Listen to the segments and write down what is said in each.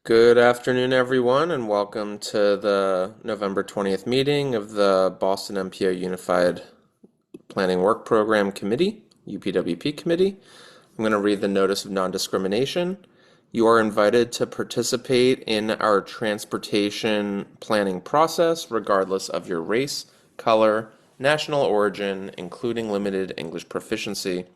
Good afternoon, everyone, and welcome to the November 20th meeting of the Boston MPO Unified Planning Work Program Committee, UPWP Committee. I'm going to read the notice of non-discrimination. You are invited to participate in our transportation planning process regardless of your race, color, national origin, including limited English proficiency,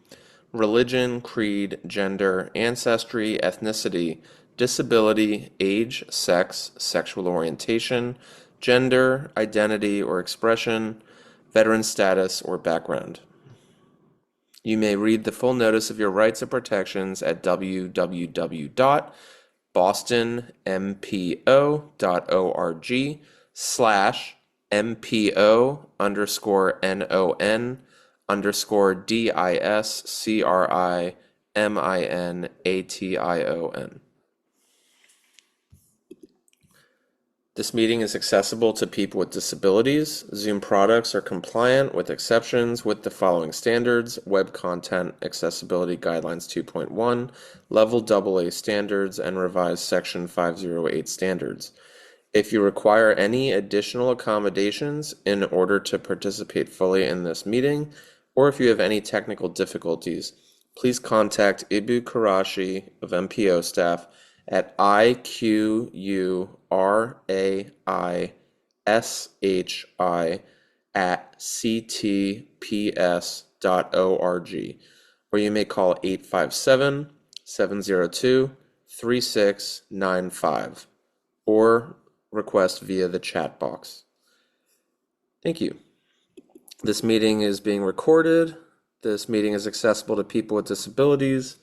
religion, creed, gender, ancestry, ethnicity, disability, age, sex, sexual orientation, gender, identity or expression, veteran status, or background. You may read the full notice of your rights and protections at www.bostonmpo.org/MPO_NON_DISCRIMination. This meeting is accessible to people with disabilities. Zoom products are compliant with exceptions with the following standards: Web Content Accessibility Guidelines 2.1, Level AA standards, and revised Section 508 standards. If you require any additional accommodations in order to participate fully in this meeting, or if you have any technical difficulties, please contact Ibu Karashi of MPO staff at iquraishi@ctps.org, or you may call 857-702-3695 or request via the chat box. Thank you. This meeting is being recorded. This meeting is accessible to people with disabilities.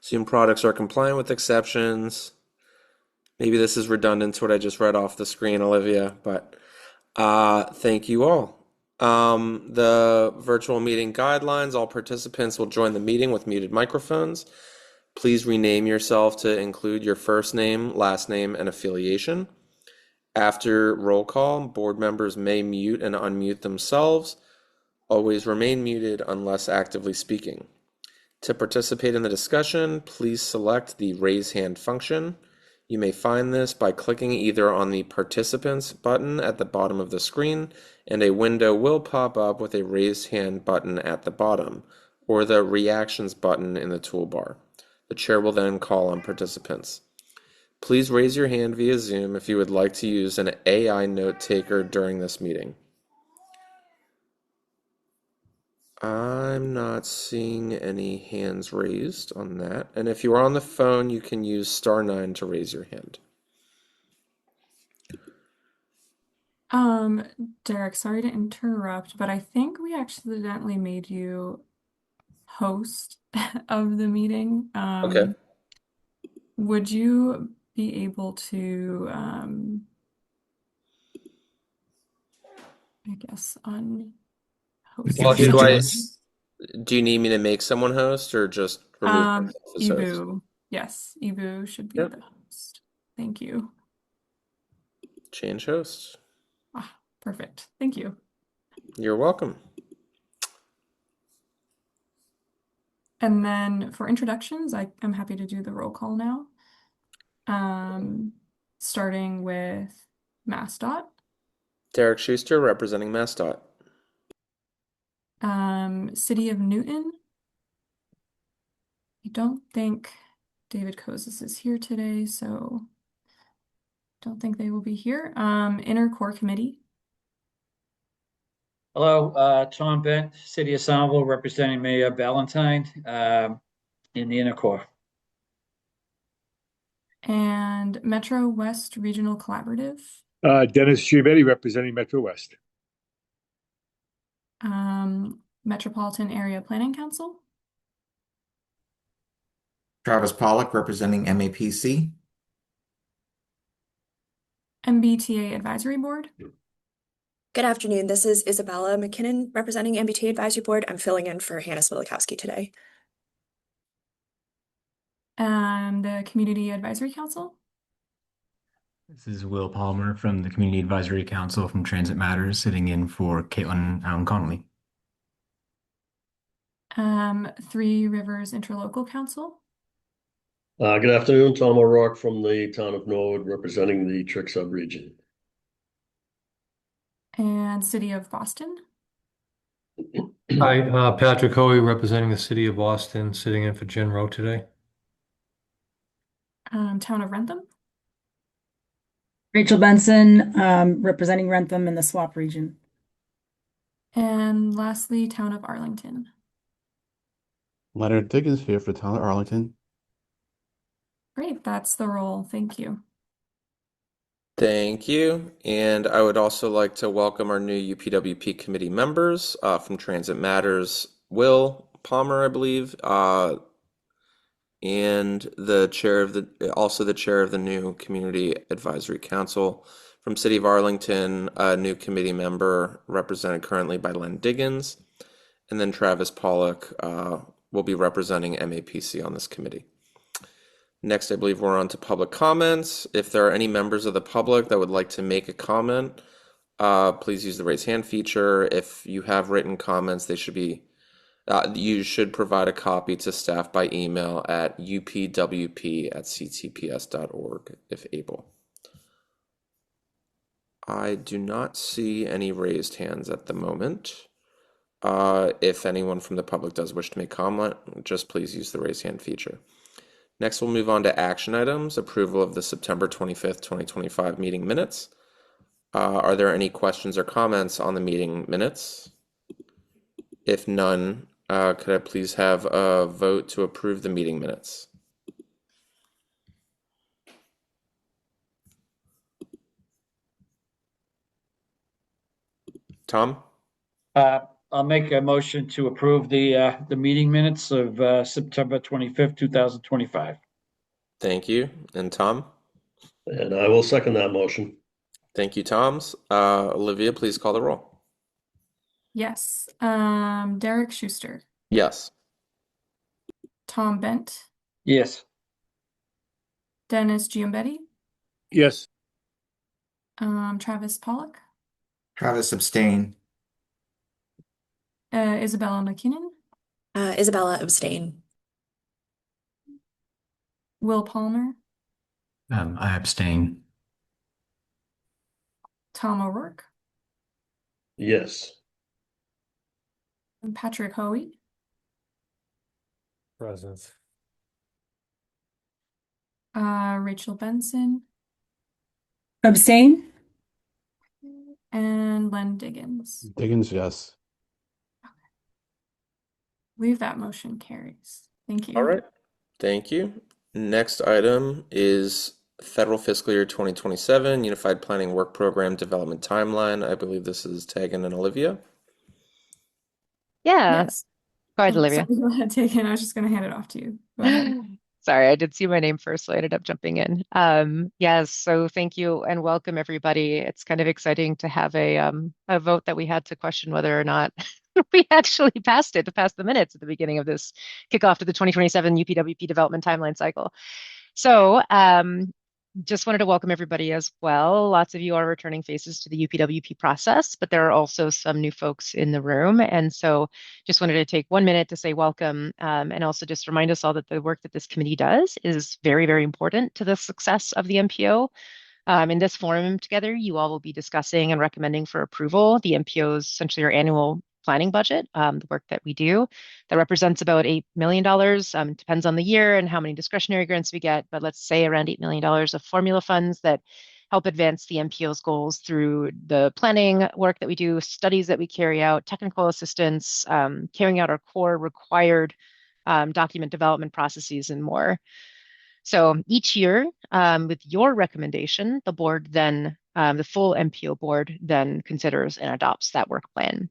Zoom products are compliant with exceptions. Maybe this is redundant to what I just read off the screen, Olivia, but thank you all. The virtual meeting guidelines: all participants will join the meeting with muted microphones. Please rename yourself to include your first name, last name, and affiliation. After roll call, board members may mute and unmute themselves. Always remain muted unless actively speaking. To participate in the discussion, please select the raise hand function. You may find this by clicking either on the participants button at the bottom of the screen, and a window will pop up with a raise hand button at the bottom, or the reactions button in the toolbar. The chair will then call on participants. Please raise your hand via Zoom if you would like to use an AI note taker during this meeting. I'm not seeing any hands raised on that. And if you are on the phone, you can use *9 to raise your hand. Um, Derek, sorry to interrupt, but I think we accidentally made you host of the meeting. Okay. Would you be able to, I guess, unhost Well, who do yourself? do you need me to make someone host or just remove myself as host? Ibu. Yes, Ibu should be Yep. the host. Thank you. Change host. Ah, perfect. Thank you. You're welcome. And then for introductions, I'm happy to do the roll call now. Starting with MassDOT. Derek Schuster representing MassDOT. City of Newton. I don't think David Kozis is here today, so don't think they will be here. Inner Core Committee. Hello, Tom Bent, City of Somerville, representing Mayor Ballantyne in the Inner Core. And Metro West Regional Collaborative. Dennis Giavetti representing Metro West. Metropolitan Area Planning Council. Travis Pollock representing MAPC. MBTA Advisory Board. Good afternoon. This is Isabella McKinnon representing MBTA Advisory Board. I'm filling in for Hannah Smilikowski today. The Community Advisory Council. This is Will Palmer from the Community Advisory Council from Transit Matters, sitting in for Caitlin Connolly. Three Rivers Interlocal Council. Good afternoon, Tom O'Rourke from the town of Norwood, representing the Trick sub-region. And City of Boston. Hi, Patrick Hoey, representing the city of Boston, sitting in for Jen Rowe today. Town of Rentham. Rachel Benson, representing Rentham in the Swap region. And lastly, Town of Arlington. Leonard Diggins here for the town of Arlington. Great, that's the roll. Thank you. Thank you. And I would also like to welcome our new UPWP committee members from Transit Matters, Will Palmer, I believe, and the chair of the new Community Advisory Council from City of Arlington, a new committee member represented currently by Len Diggins, and then Travis Pollock will be representing MAPC on this committee. Next, I believe we're on to public comments. If there are any members of the public that would like to make a comment, please use the raise hand feature. If you have written comments, they should be, you should provide a copy to staff by email at upwp@ctps.org if able. I do not see any raised hands at the moment. If anyone from the public does wish to make comment, just please use the raise hand feature. Next, we'll move on to action items, approval of the September 25th, 2025 meeting minutes. Are there any questions or comments on the meeting minutes? If none, could I please have a vote to approve the meeting minutes? Tom? I'll make a motion to approve the meeting minutes of September 25th, 2025. Thank you. And Tom? And I will second that motion. Thank you, Toms. Olivia, please call the roll. Yes. Derek Schuster. Yes. Tom Bent. Yes. Dennis Giambetti. Yes. Travis Pollock. Travis abstain. Isabella McKinnon. Isabella abstain. Will Palmer. I abstain. Tom O'Rourke. Yes. And Patrick Hoey. Present. Rachel Benson. Abstain? And Len Diggins. Diggins, yes. Believe that motion carries. Thank you. All right. Thank you. Next item is Federal Fiscal Year 2027 Unified Planning Work Program Development Timeline. I believe this is Tegan and Olivia. Yeah. Yes. Go ahead, Oh, Olivia. sorry, go ahead, Tegan. I was just going to hand it off to you. Go ahead. Sorry, I did see my name first, so I ended up jumping in. Yes, so thank you and welcome everybody. It's kind of exciting to have a vote that we had to question whether or not we actually passed it, to pass the minutes at the beginning of this kickoff to the 2027 UPWP development timeline cycle. So just wanted to welcome everybody as well. Lots of you are returning faces to the UPWP process, but there are also some new folks in the room. And so just wanted to take 1 minute to say welcome and also just remind us all that the work that this committee does is very, very important to the success of the MPO. In this forum together, you all will be discussing and recommending for approval the MPO's essentially our annual planning budget, the work that we do. That represents about $8 million. Depends on the year and how many discretionary grants we get, but let's say around $8 million of formula funds that help advance the MPO's goals through the planning work that we do, studies that we carry out, technical assistance, carrying out our core required document development processes and more. So each year, with your recommendation, the board then, the full MPO board then considers and adopts that work plan.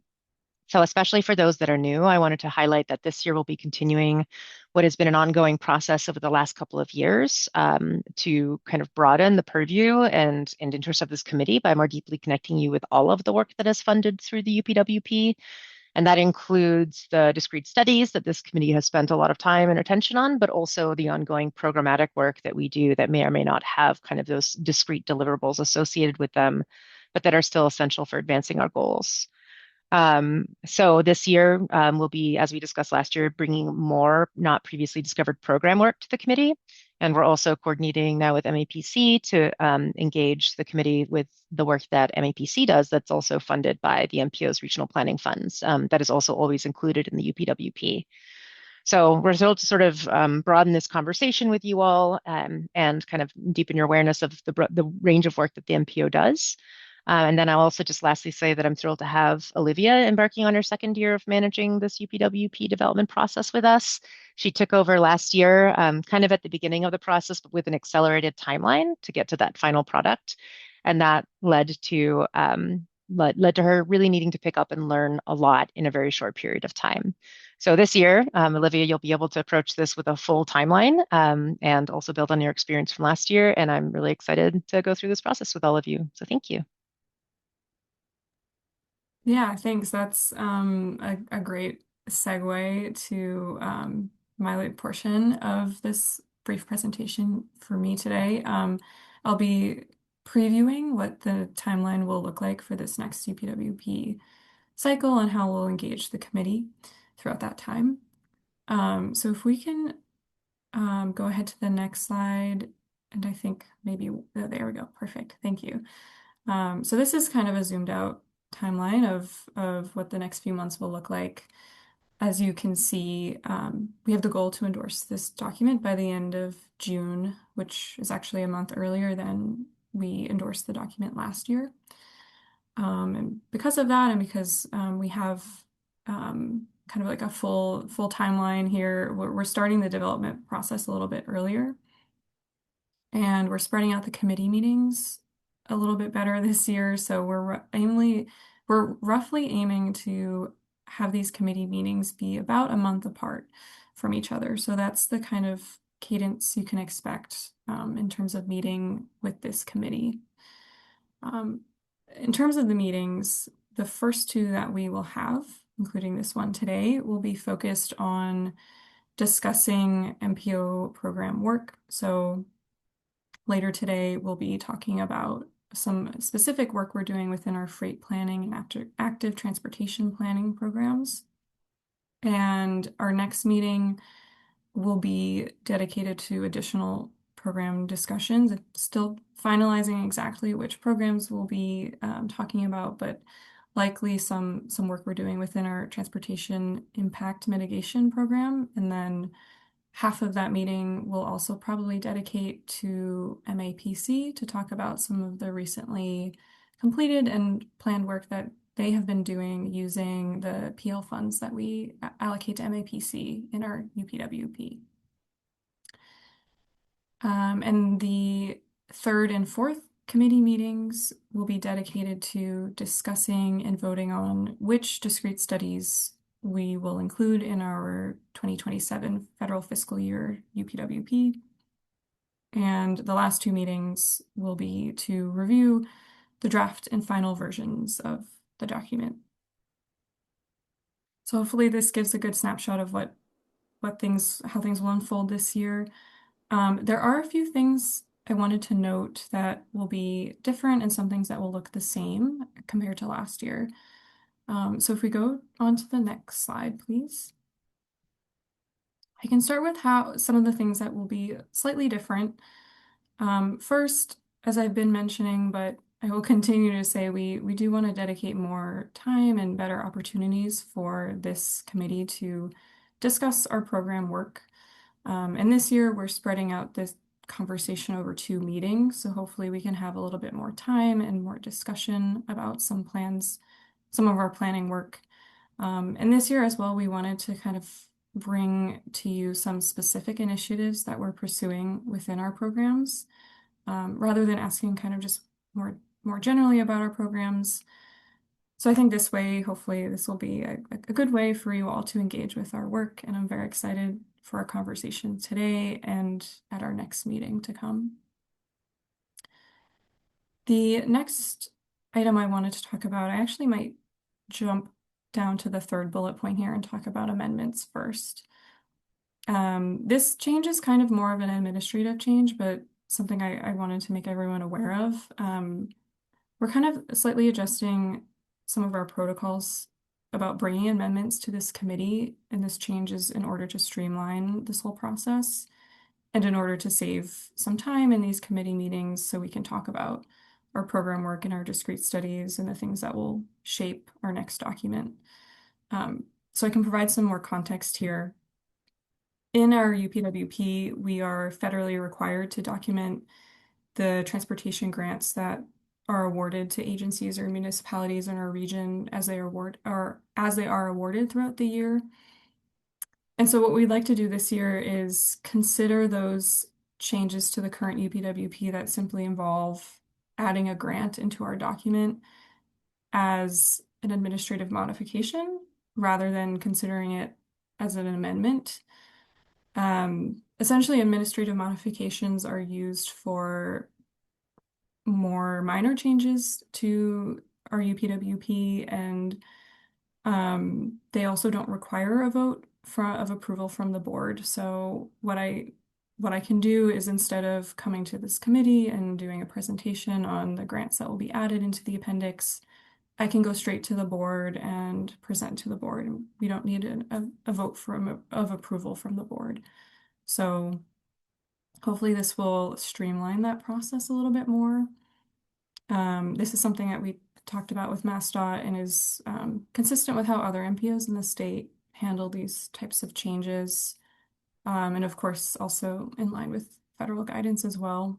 So especially for those that are new, I wanted to highlight that this year we'll be continuing what has been an ongoing process over the last couple of years to kind of broaden the purview and interest of this committee by more deeply connecting you with all of the work that is funded through the UPWP. And that includes the discrete studies that this committee has spent a lot of time and attention on, but also the ongoing programmatic work that we do that may or may not have kind of those discrete deliverables associated with them, but that are still essential for advancing our goals. So this year, we'll be, as we discussed last year, bringing more not previously discovered program work to the committee. And we're also coordinating now with MAPC to engage the committee with the work that MAPC does that's also funded by the MPO's regional planning funds. That is also always included in the UPWP. So we're thrilled to sort of broaden this conversation with you all and kind of deepen your awareness of the range of work that the MPO does. And then I'll also just lastly say that I'm thrilled to have Olivia embarking on her second year of managing this UPWP development process with us. She took over last year, kind of at the beginning of the process, but with an accelerated timeline to get to that final product. And that led to her really needing to pick up and learn a lot in a very short period of time. So this year, Olivia, you'll be able to approach this with a full timeline and also build on your experience from last year. And I'm really excited to go through this process with all of you. So thank you. Yeah, thanks. That's a great segue to my portion of this brief presentation for me today. I'll be previewing what the timeline will look like for this next UPWP cycle and how we'll engage the committee throughout that time. So if we can go ahead to the next slide, and I think maybe, oh, there we go. Perfect. Thank you. So this is kind of a zoomed out timeline of what the next few months will look like. As you can see, we have the goal to endorse this document by the end of June, which is actually a month earlier than we endorsed the document last year. And because of that, and because we have kind of like a full timeline here, we're starting the development process a little bit earlier. And we're spreading out the committee meetings a little bit better this year. So we're roughly aiming to have these committee meetings be about a month apart from each other. So that's the kind of cadence you can expect in terms of meeting with this committee. In terms of the meetings, the first two that we will have, including this one today, will be focused on discussing MPO program work. So later today, we'll be talking about some specific work we're doing within our freight planning and active transportation planning programs. And our next meeting will be dedicated to additional program discussions. It's still finalizing exactly which programs we'll be talking about, but likely some work we're doing within our transportation impact mitigation program. And then half of that meeting will also probably dedicate to MAPC to talk about some of the recently completed and planned work that they have been doing using the PL funds that we allocate to MAPC in our UPWP. And the third and fourth committee meetings will be dedicated to discussing and voting on which discrete studies we will include in our 2027 federal fiscal year UPWP. And the last two meetings will be to review the draft and final versions of the document. So hopefully this gives a good snapshot of how things will unfold this year. There are a few things I wanted to note that will be different and some things that will look the same compared to last year. So if we go on to the next slide, please. I can start with some of the things that will be slightly different. First, as I've been mentioning, but I will continue to say, we do want to dedicate more time and better opportunities for this committee to discuss our program work. And this year we're spreading out this conversation over 2 meetings. So hopefully we can have a little bit more time and more discussion about some of our planning work. And this year as well, we wanted to kind of bring to you some specific initiatives that we're pursuing within our programs, rather than asking kind of just more generally about our programs. So I think this way, hopefully this will be a good way for you all to engage with our work. And I'm very excited for our conversation today and at our next meeting to come. The next item I wanted to talk about, I actually might jump down to the third bullet point here and talk about amendments first. This change is kind of more of an administrative change, but something I wanted to make everyone aware of. We're kind of slightly adjusting some of our protocols about bringing amendments to this committee, and this change is in order to streamline this whole process and in order to save some time in these committee meetings so we can talk about our program work and our discrete studies and the things that will shape our next document. So I can provide some more context here. In our UPWP, we are federally required to document the transportation grants that are awarded to agencies or municipalities in our region as they are awarded throughout the year. And so what we'd like to do this year is consider those changes to the current UPWP that simply involve adding a grant into our document as an administrative modification rather than considering it as an amendment. Essentially, administrative modifications are used for more minor changes to our UPWP, and they also don't require a vote of approval from the board. So what I can do is, instead of coming to this committee and doing a presentation on the grants that will be added into the appendix, I can go straight to the board and present to the board. We don't need a vote of approval from the board. So hopefully this will streamline that process a little bit more. This is something that we talked about with MassDOT and is consistent with how other MPOs in the state handle these types of changes. And of course, also in line with federal guidance as well.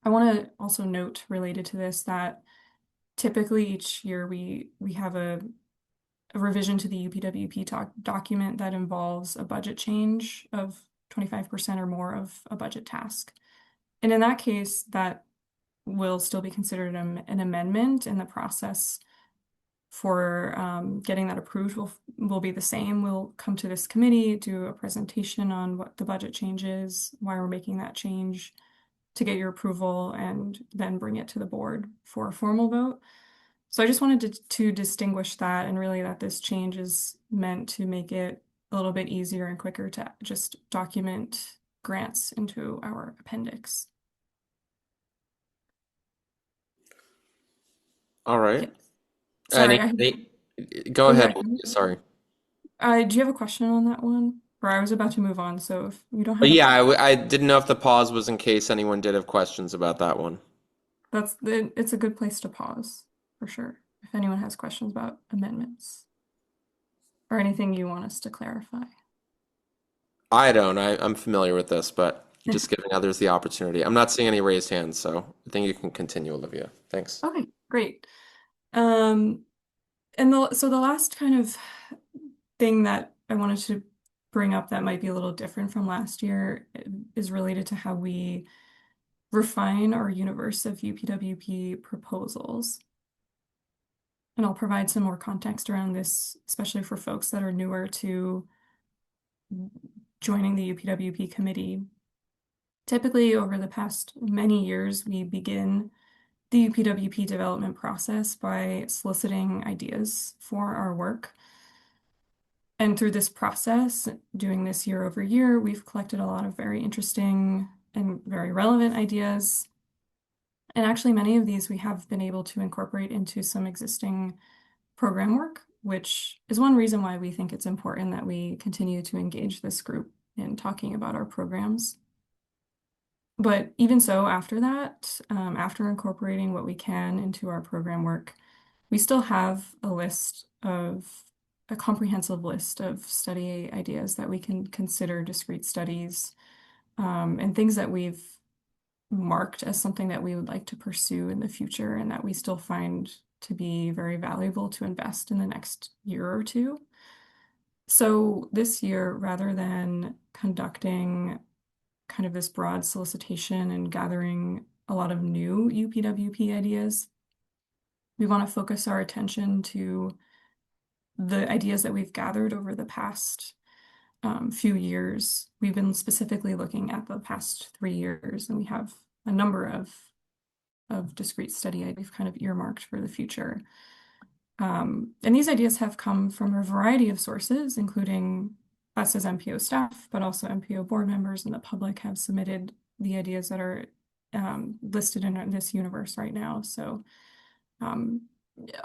I want to also note, related to this, that typically each year we have a revision to the UPWP document that involves a budget change of 25% or more of a budget task. And in that case, that will still be considered an amendment, and the process for getting that approved will be the same. We'll come to this committee, do a presentation on what the budget change is, why we're making that change, to get your approval, and then bring it to the board for a formal vote. So I just wanted to distinguish that, and really that this change is meant to make it a little bit easier and quicker to just document grants into our appendix. All right. Yeah. Sorry, Go ahead. Yeah. Sorry. Do you have a question on that one? Or I was about to move on, so if you don't have But yeah, I didn't know if the pause was in case anyone did have questions about that one. it's a good place to pause, for sure, if anyone has questions about amendments or anything you want us to clarify. I don't. I'm familiar with this, but just giving others the opportunity. I'm not seeing any raised hands, so I think you can continue, Olivia. Thanks. Okay, great. And so the last kind of thing that I wanted to bring up that might be a little different from last year is related to how we refine our universe of UPWP proposals. And I'll provide some more context around this, especially for folks that are newer to joining the UPWP committee. Typically, over the past many years, we begin the UPWP development process by soliciting ideas for our work. And through this process, doing this year over year, we've collected a lot of very interesting and very relevant ideas. And actually, many of these we have been able to incorporate into some existing program work, which is one reason why we think it's important that we continue to engage this group in talking about our programs. But even so, after that, after incorporating what we can into our program work, we still have a comprehensive list of study ideas that we can consider discrete studies, and things that we've marked as something that we would like to pursue in the future and that we still find to be very valuable to invest in the next year or two. So this year, rather than conducting kind of this broad solicitation and gathering a lot of new UPWP ideas, we want to focus our attention to the ideas that we've gathered over the past few years. We've been specifically looking at the past 3 years, and we have a number of discrete study we've kind of earmarked for the future. And these ideas have come from a variety of sources, including us as MPO staff, but also MPO board members and the public have submitted the ideas that are listed in this universe right now. So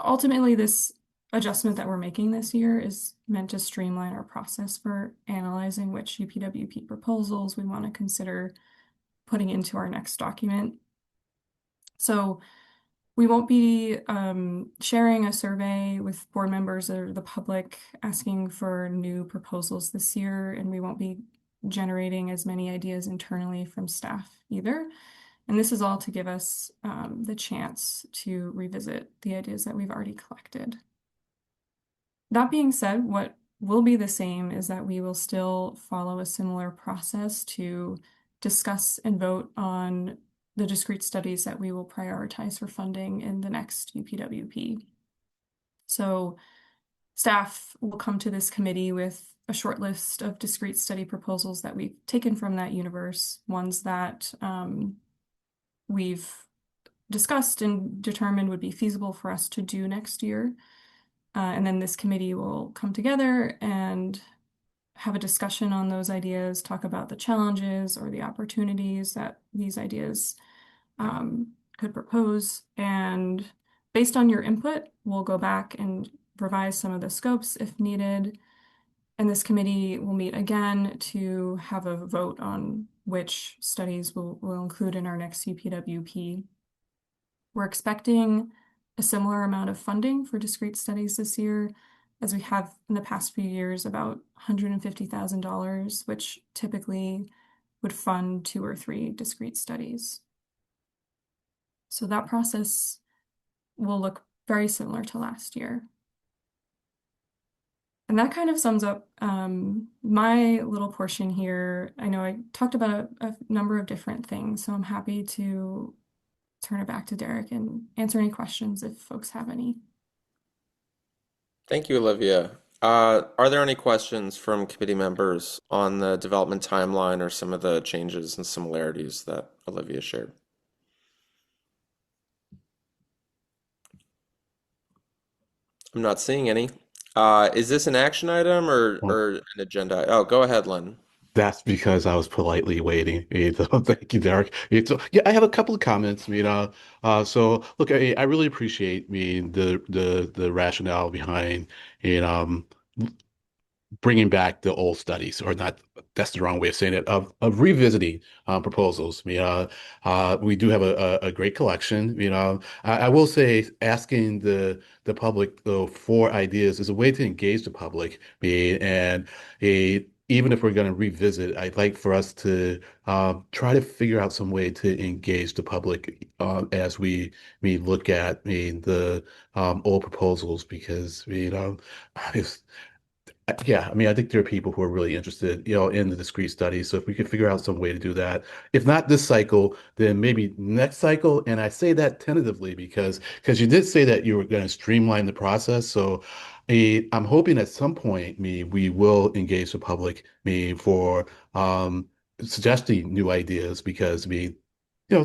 ultimately, this adjustment that we're making this year is meant to streamline our process for analyzing which UPWP proposals we want to consider putting into our next document. So we won't be sharing a survey with board members or the public asking for new proposals this year, and we won't be generating as many ideas internally from staff either. And this is all to give us the chance to revisit the ideas that we've already collected. That being said, what will be the same is that we will still follow a similar process to discuss and vote on the discrete studies that we will prioritize for funding in the next UPWP. So staff will come to this committee with a short list of discrete study proposals that we've taken from that universe, ones that we've discussed and determined would be feasible for us to do next year. And then this committee will come together and have a discussion on those ideas, talk about the challenges or the opportunities that these ideas could propose. And based on your input, we'll go back and revise some of the scopes if needed. And this committee will meet again to have a vote on which studies we'll include in our next UPWP. We're expecting a similar amount of funding for discrete studies this year, as we have in the past few years, about $150,000, which typically would fund 2 or 3 discrete studies. So that process will look very similar to last year. And that kind of sums up my little portion here. I know I talked about a number of different things, so I'm happy to turn it back to Derek and answer any questions if folks have any. Thank you, Olivia. Are there any questions from committee members on the development timeline or some of the changes and similarities that Olivia shared? I'm not seeing any. Is this an action item or an agenda? Oh, go ahead, Len. That's because I was politely waiting. So thank you, Derek. So yeah, I have a couple of comments. So look, I really appreciate the rationale behind bringing back the old studies, or not, that's the wrong way of saying it, of revisiting proposals. We do have a great collection. I will say asking the public though for ideas is a way to engage the public. And even if we're going to revisit, I'd like for us to try to figure out some way to engage the public as we look at the old proposals, because I think there are people who are really interested, in the discrete studies. So if we could figure out some way to do that, if not this cycle, then maybe next cycle. And I say that tentatively because you did say that you were going to streamline the process. So I'm hoping at some point we will engage the public for suggesting new ideas, because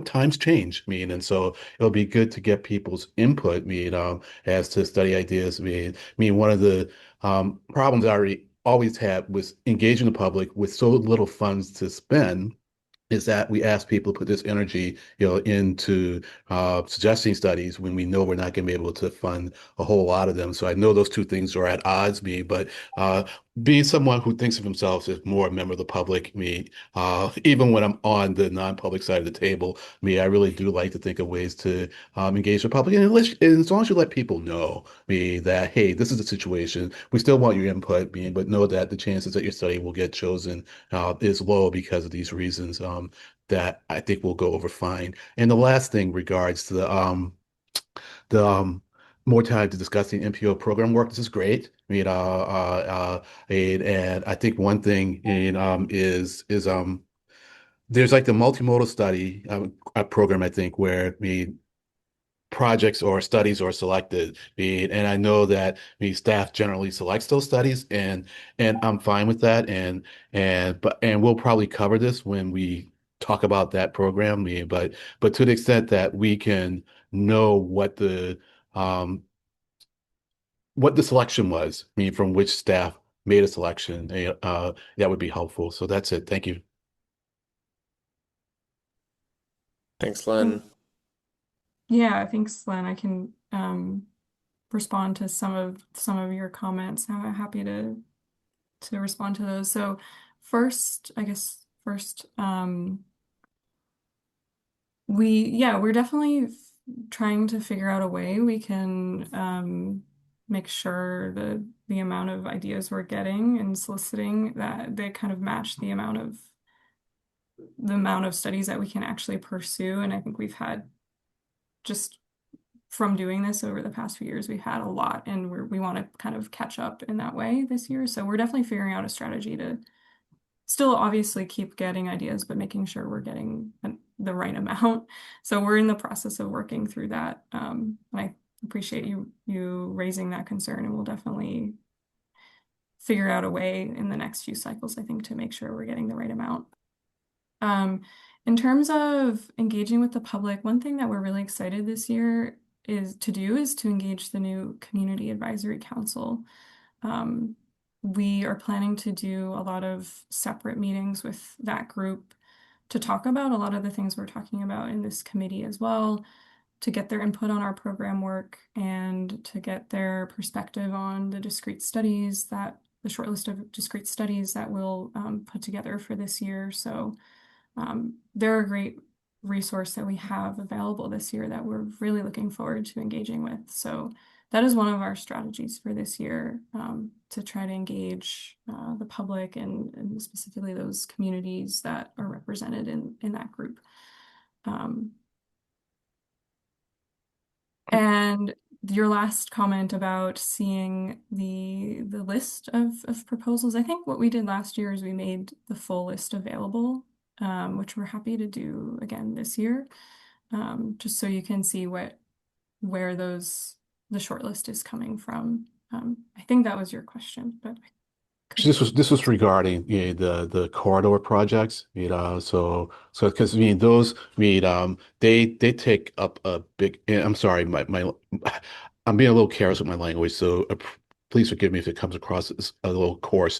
times change. And so it'll be good to get people's input. As to study ideas. One of the problems I always had with engaging the public with so little funds to spend is that we ask people to put this energy, into suggesting studies when we know we're not going to be able to fund a whole lot of them. So I know those two things are at odds, but being someone who thinks of himself as more a member of the public, even when I'm on the non-public side of the table, I really do like to think of ways to engage the public. And as long as you let people know that, hey, this is the situation, we still want your input, but know that the chances that your study will get chosen is low because of these reasons. That I think will go over fine. And the last thing regards to the more time to discuss the NPO program work. This is great. And I think one thing is there's like the multimodal study program, I think, where projects or studies are selected. And I know that staff generally selects those studies, and I'm fine with that. And we'll probably cover this when we talk about that program. But to the extent that we can know what the selection was, from which staff made a selection, that would be helpful. So that's it. Thank you. Thanks, Len. Yeah, thanks, Len. I can respond to some of your comments. I'm happy to respond to those. So first, we're definitely trying to figure out a way we can make sure the amount of ideas we're getting and soliciting that they kind of match the amount of studies that we can actually pursue. And I think we've had, just from doing this over the past few years, we've had a lot, and we want to kind of catch up in that way this year. So we're definitely figuring out a strategy to still obviously keep getting ideas, but making sure we're getting the right amount. So we're in the process of working through that. And I appreciate you raising that concern, and we'll definitely figure out a way in the next few cycles, I think, to make sure we're getting the right amount. In terms of engaging with the public, one thing that we're really excited this year is to engage the new Community Advisory Council. We are planning to do a lot of separate meetings with that group to talk about a lot of the things we're talking about in this committee as well, to get their input on our program work and to get their perspective on the short list of discrete studies that we'll put together for this year. So they're a great resource that we have available this year that we're really looking forward to engaging with. So that is one of our strategies for this year, to try to engage the public and specifically those communities that are represented in that group. And your last comment about seeing the list of proposals, I think what we did last year is we made the full list available, which we're happy to do again this year, just so you can see where the short list is coming from. I think that was your question, but This was regarding the corridor projects, so because those they take up a big. I'm sorry, my I'm being a little careless with my language, so please forgive me if it comes across as a little coarse,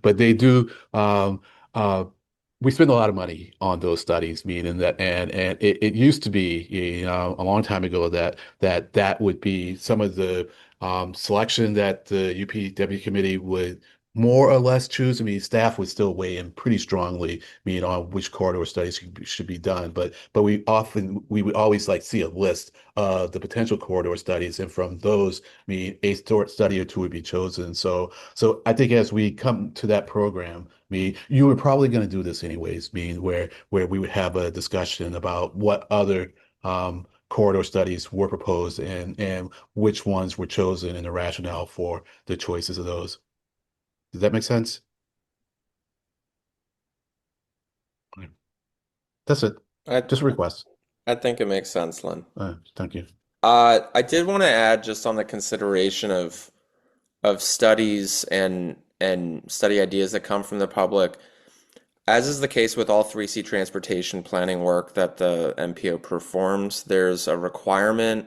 but they do. We spend a lot of money on those studies, meaning that, and it used to be, a long time ago that would be some of the selection that the UPW committee would more or less choose. Staff would still weigh in pretty strongly, on which corridor studies should be done. But we would always see a list of the potential corridor studies, and from those, a short study or two would be chosen. So I think as we come to that program, you were probably going to do this anyways, where we would have a discussion about what other corridor studies were proposed and which ones were chosen and the rationale for the choices of those. Does that make sense? That's it. Just a request. I think it makes sense, Lynn. Thank you. I did want to add, just on the consideration of studies and study ideas that come from the public, as is the case with all 3C transportation planning work that the MPO performs, there's a requirement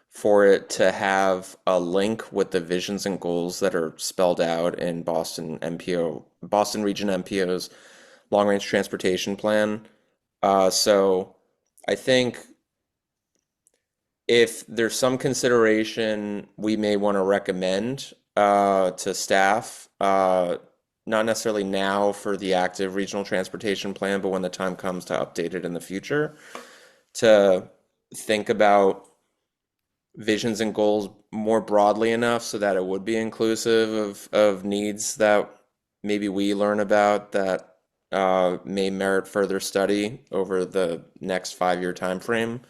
for it to have a link with the visions and goals that are spelled out in Boston Region MPO's long range transportation plan. So I think if there's some consideration we may want to recommend to staff, not necessarily now for the active regional transportation plan, but when the time comes to update it in the future, to think about visions and goals more broadly enough so that it would be inclusive of needs that maybe we learn about that may merit further study over the next 5-year time frame.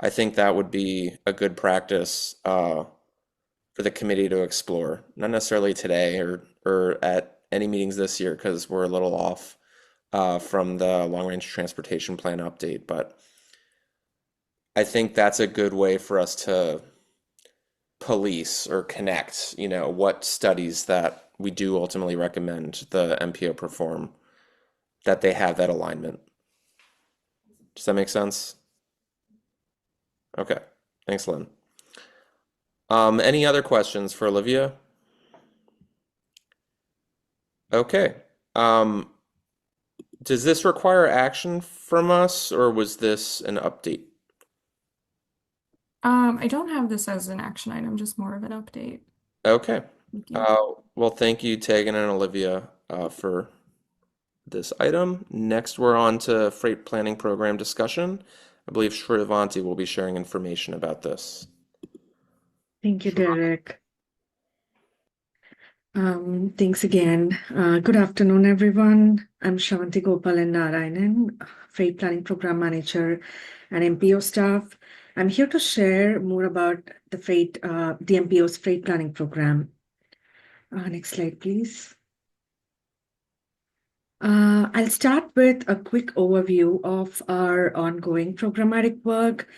I think that would be a good practice for the committee to explore, not necessarily today or at any meetings this year, because we're a little off from the long-range transportation plan update, but I think that's a good way for us to police or connect, what studies that we do ultimately recommend the MPO perform, that they have that alignment. Does that make sense? Okay, thanks, Lynn. Any other questions for Olivia? Okay. Does this require action from us, or was this an update? I don't have this as an action item, just more of an update. Okay. Thank you. Well, thank you, Tegan and Olivia, for this item. Next, we're on to freight planning program discussion. I believe Shrivanti will be sharing information about this. Thank you, Derek. Thanks again. Good afternoon, everyone. I'm Shravanti Gopalan Narayanan, Freight Planning Program Manager and MPO staff. I'm here to share more about the MPO's Freight Planning Program. Next slide, please. I'll start with a quick overview of our ongoing programmatic work.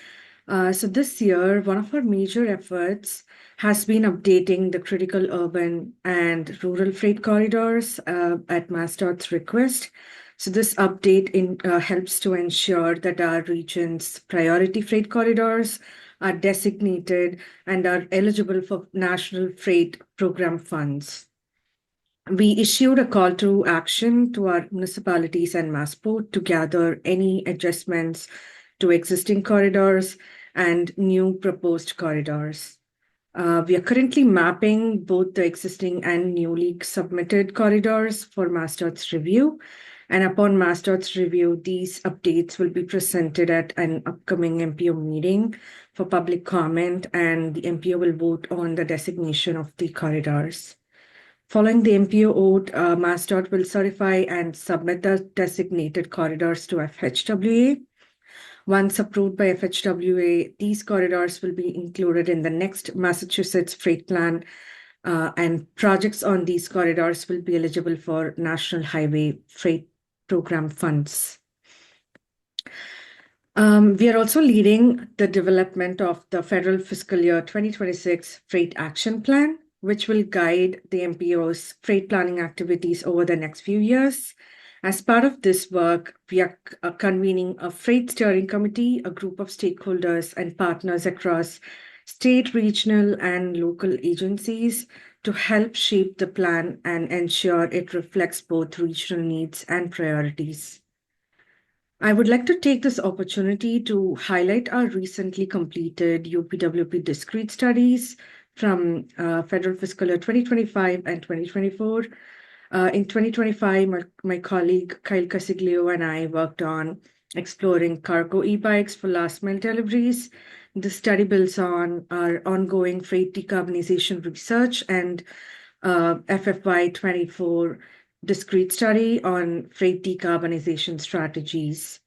So this year, one of our major efforts has been updating the critical urban and rural freight corridors at MassDOT's request. So this update helps to ensure that our region's priority freight corridors are designated and are eligible for National Freight Program funds. We issued a call to action to our municipalities and Massport to gather any adjustments to existing corridors and new proposed corridors. We are currently mapping both the existing and newly submitted corridors for MassDOT's review. And upon MassDOT's review, these updates will be presented at an upcoming MPO meeting for public comment, and the MPO will vote on the designation of the corridors. Following the MPO vote, MassDOT will certify and submit the designated corridors to FHWA. Once approved by FHWA, these corridors will be included in the next Massachusetts Freight Plan, and projects on these corridors will be eligible for National Highway Freight Program funds. We are also leading the development of the Federal Fiscal Year 2026 Freight Action Plan, which will guide the MPO's freight planning activities over the next few years. As part of this work, we are convening a freight steering committee, a group of stakeholders and partners across state, regional, and local agencies to help shape the plan and ensure it reflects both regional needs and priorities. I would like to take this opportunity to highlight our recently completed UPWP discrete studies from Federal Fiscal Year 2025 and 2024. In 2025, my colleague Kyle Casiglio and I worked on exploring cargo e-bikes for last mile deliveries. The study builds on our ongoing freight decarbonization research and FFY 24 discrete study on freight decarbonization strategies,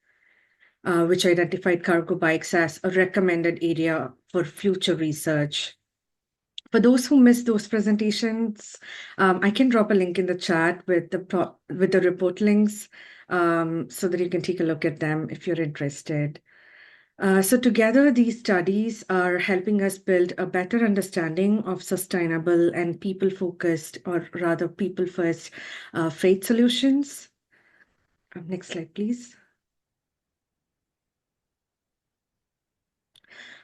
which identified cargo bikes as a recommended area for future research. For those who missed those presentations, I can drop a link in the chat with the report links so that you can take a look at them if you're interested. So together, these studies are helping us build a better understanding of sustainable and people-focused, or rather people-first, freight solutions. Next slide, please.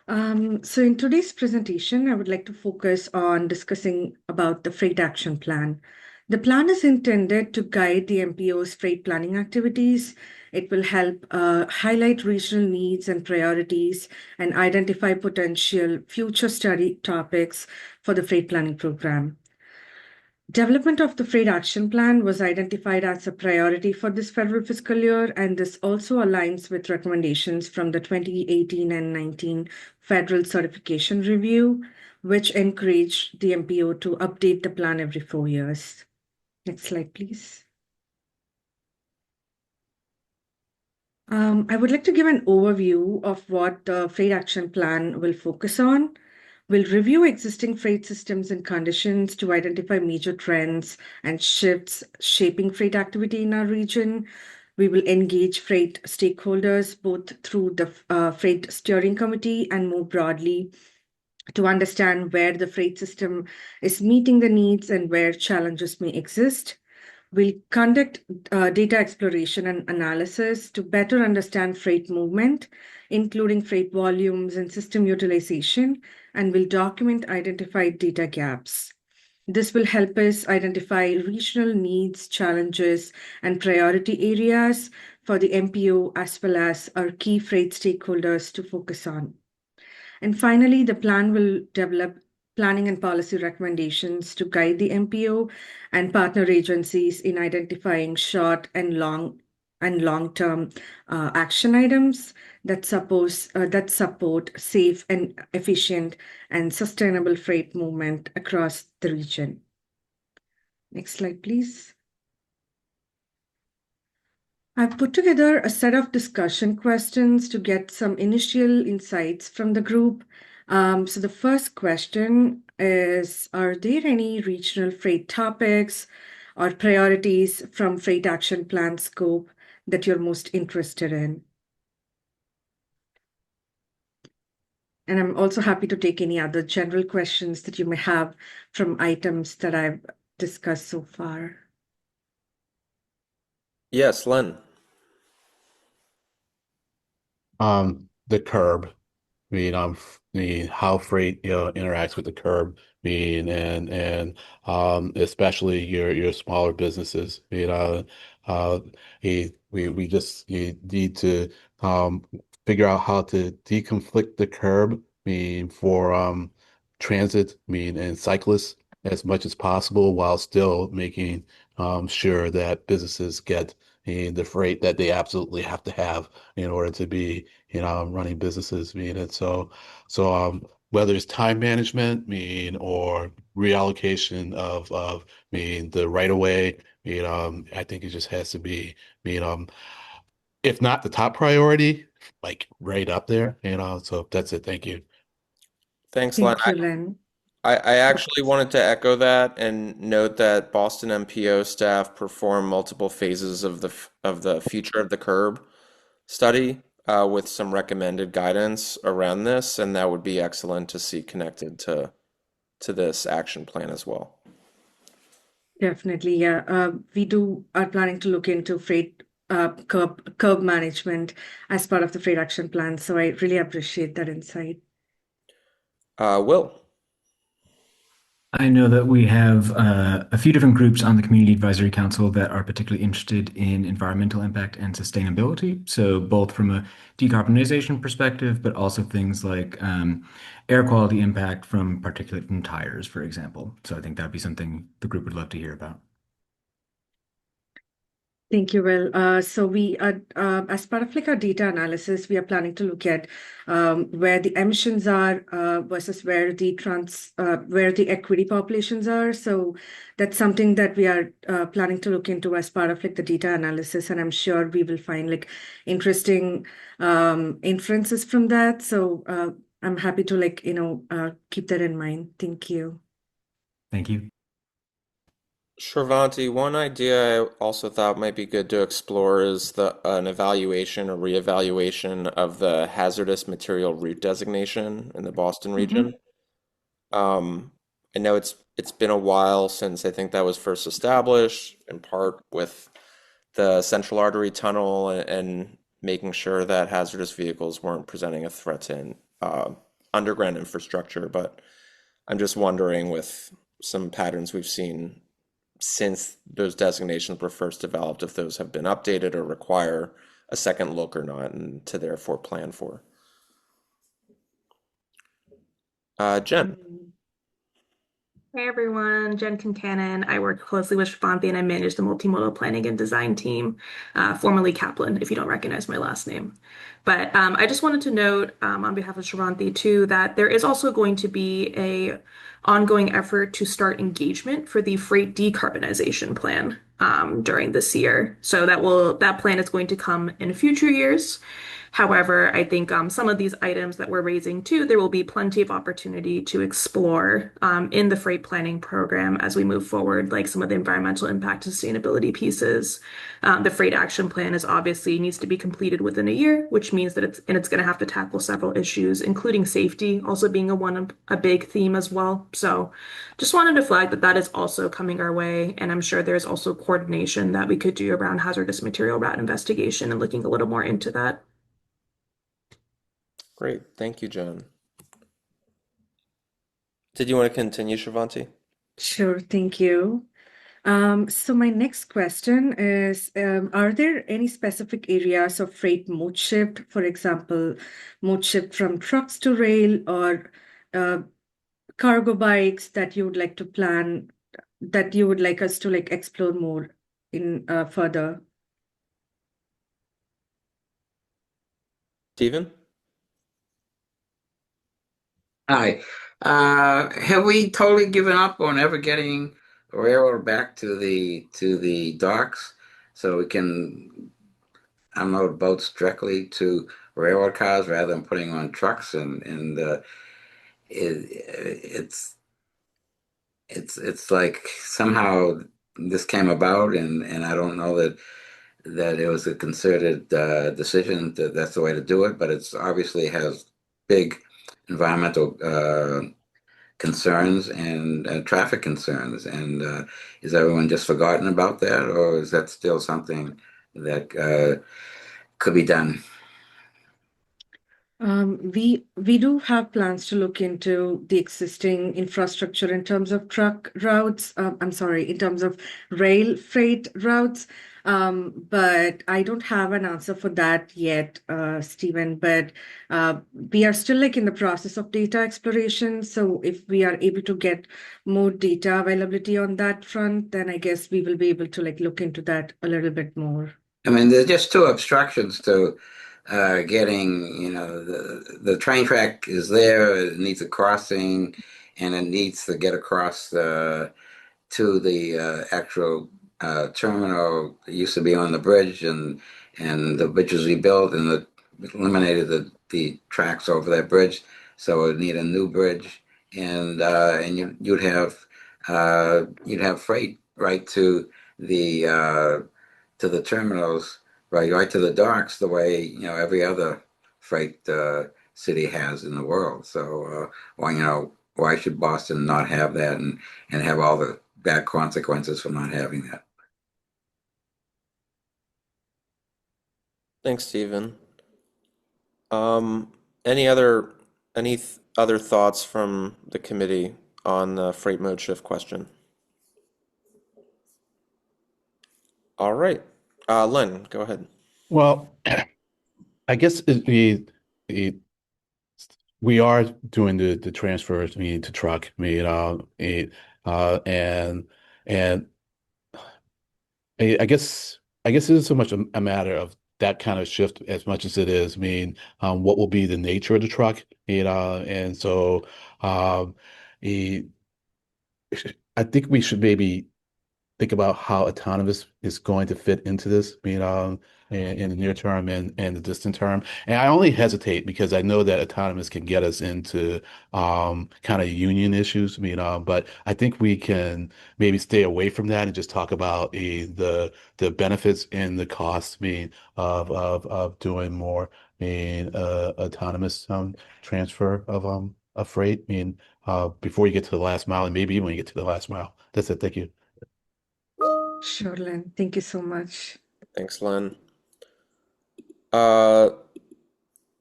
So in today's presentation, I would like to focus on discussing about the Freight Action Plan. The plan is intended to guide the MPO's freight planning activities. It will help highlight regional needs and priorities and identify potential future study topics for the freight planning program. Development of the Freight Action Plan was identified as a priority for this federal fiscal year, and this also aligns with recommendations from the 2018 and 19 Federal Certification Review, which encouraged the MPO to update the plan every 4 years. Next slide, please. I would like to give an overview of what the Freight Action Plan will focus on. We'll review existing freight systems and conditions to identify major trends and shifts shaping freight activity in our region. We will engage freight stakeholders both through the Freight Steering Committee and more broadly to understand where the freight system is meeting the needs and where challenges may exist. We'll conduct data exploration and analysis to better understand freight movement, including freight volumes and system utilization, and will document identified data gaps. This will help us identify regional needs, challenges, and priority areas for the MPO as well as our key freight stakeholders to focus on. And finally, the plan will develop planning and policy recommendations to guide the MPO and partner agencies in identifying short and long-term action items that support safe and efficient and sustainable freight movement across the region. Next slide, please. I've put together a set of discussion questions to get some initial insights from the group. So the first question is, are there any regional freight topics or priorities from Freight Action Plan scope that you're most interested in? And I'm also happy to take any other general questions that you may have from items that I've discussed so far. Yes, Len. The curb. How freight, interacts with the curb, especially your smaller businesses. You need to figure out how to deconflict the curb, for transit, and cyclists as much as possible while still making sure that businesses get the freight that they absolutely have to have in order to be running businesses. Whether it's time management, or reallocation of the right of way, I think it just has to be, if not the top priority, like right up there. So that's it. Thank you. Thanks, Len. Thank you, Len. I actually wanted to echo that and note that Boston MPO staff performed multiple phases of the future of the curb study with some recommended guidance around this, and that would be excellent to see connected to this action plan as well. Definitely, yeah. We are planning to look into freight curb management as part of the Freight Action Plan. So I really appreciate that insight. Will. I know that we have a few different groups on the Community Advisory Council that are particularly interested in environmental impact and sustainability. So both from a decarbonization perspective, but also things like air quality impact from particulate from tires, for example. So I think that'd be something the group would love to hear about. Thank you, Will. So we are, as part of our data analysis, we are planning to look at where the emissions are versus where the equity populations are. So that's something that we are planning to look into as part of the data analysis, and I'm sure we will find interesting inferences from that. So I'm happy to keep that in mind. Thank you. Thank you. Shravanti, one idea I also thought might be good to explore is an evaluation or reevaluation of the hazardous material route designation in the Boston region. I know it's been a while since I think that was first established, in part with the Central Artery Tunnel and making sure that hazardous vehicles weren't presenting a threat to underground infrastructure. But I'm just wondering, with some patterns we've seen since those designations were first developed, if those have been updated or require a second look or not, and to therefore plan for. Jen. Hey everyone, Jen Concannon. I work closely with Shravanti and I manage the multimodal planning and design team, formerly Kaplan, if you don't recognize my last name. But I just wanted to note on behalf of Shravanti too, that there is also going to be a ongoing effort to start engagement for the freight decarbonization plan during this year. So that plan is going to come in future years. However, I think some of these items that we're raising too, there will be plenty of opportunity to explore in the freight planning program as we move forward, like some of the environmental impact and sustainability pieces. The freight action plan is obviously needs to be completed within a year, which means that it's going to have to tackle several issues, including safety, also being a big theme as well. So just wanted to flag that is also coming our way. And I'm sure there's also coordination that we could do around hazardous material route investigation and looking a little more into that. Great. Thank you, Jen. Did you want to continue, Shravanti? Sure, thank you. So my next question is, are there any specific areas of freight mode shift, for example, mode shift from trucks to rail or cargo bikes that you would like to plan, that you would like us to like explore more in further? Stephen? Hi. Have we totally given up on ever getting a railroad back to the docks so we can unload boats directly to railroad cars rather than putting on trucks it's like somehow this came about and I don't know that it was a concerted decision that that's the way to do it, but it's obviously has big environmental concerns and traffic concerns. And is everyone just forgotten about that, or is that still something that could be done? We do have plans to look into the existing infrastructure in terms of truck routes. I'm sorry, in terms of rail freight routes. But I don't have an answer for that yet, Stephen. But we are still like in the process of data exploration. So if we are able to get more data availability on that front, then I guess we will be able to like look into that a little bit more. I mean, there's just two obstructions to getting, the train track is there, it needs a crossing, and it needs to get across to the actual terminal. It used to be on the bridge, and the bridge was rebuilt, and eliminated the tracks over that bridge, so it would need a new bridge, and you'd have freight right to the terminals, right to the docks, the way every other freight city has in the world. So why should Boston not have that and have all the bad consequences for not having that? Thanks, Stephen. Any other thoughts from the committee on the freight mode shift question? All right. Len, go ahead. Well, I guess we are doing the transfers, to truck, and I guess it isn't so much a matter of that kind of shift as much as it is, what will be the nature of the truck, and so I think we should maybe think about how autonomous is going to fit into this, in the near term and the distant term. And I only hesitate because I know that autonomous can get us into kind of union issues, but I think we can maybe stay away from that and just talk about the benefits and the costs, of doing more, autonomous transfer of freight, before you get to the last mile and maybe even when you get to the last mile. That's it. Thank you. Sure, Len. Thank you so much. Thanks, Len.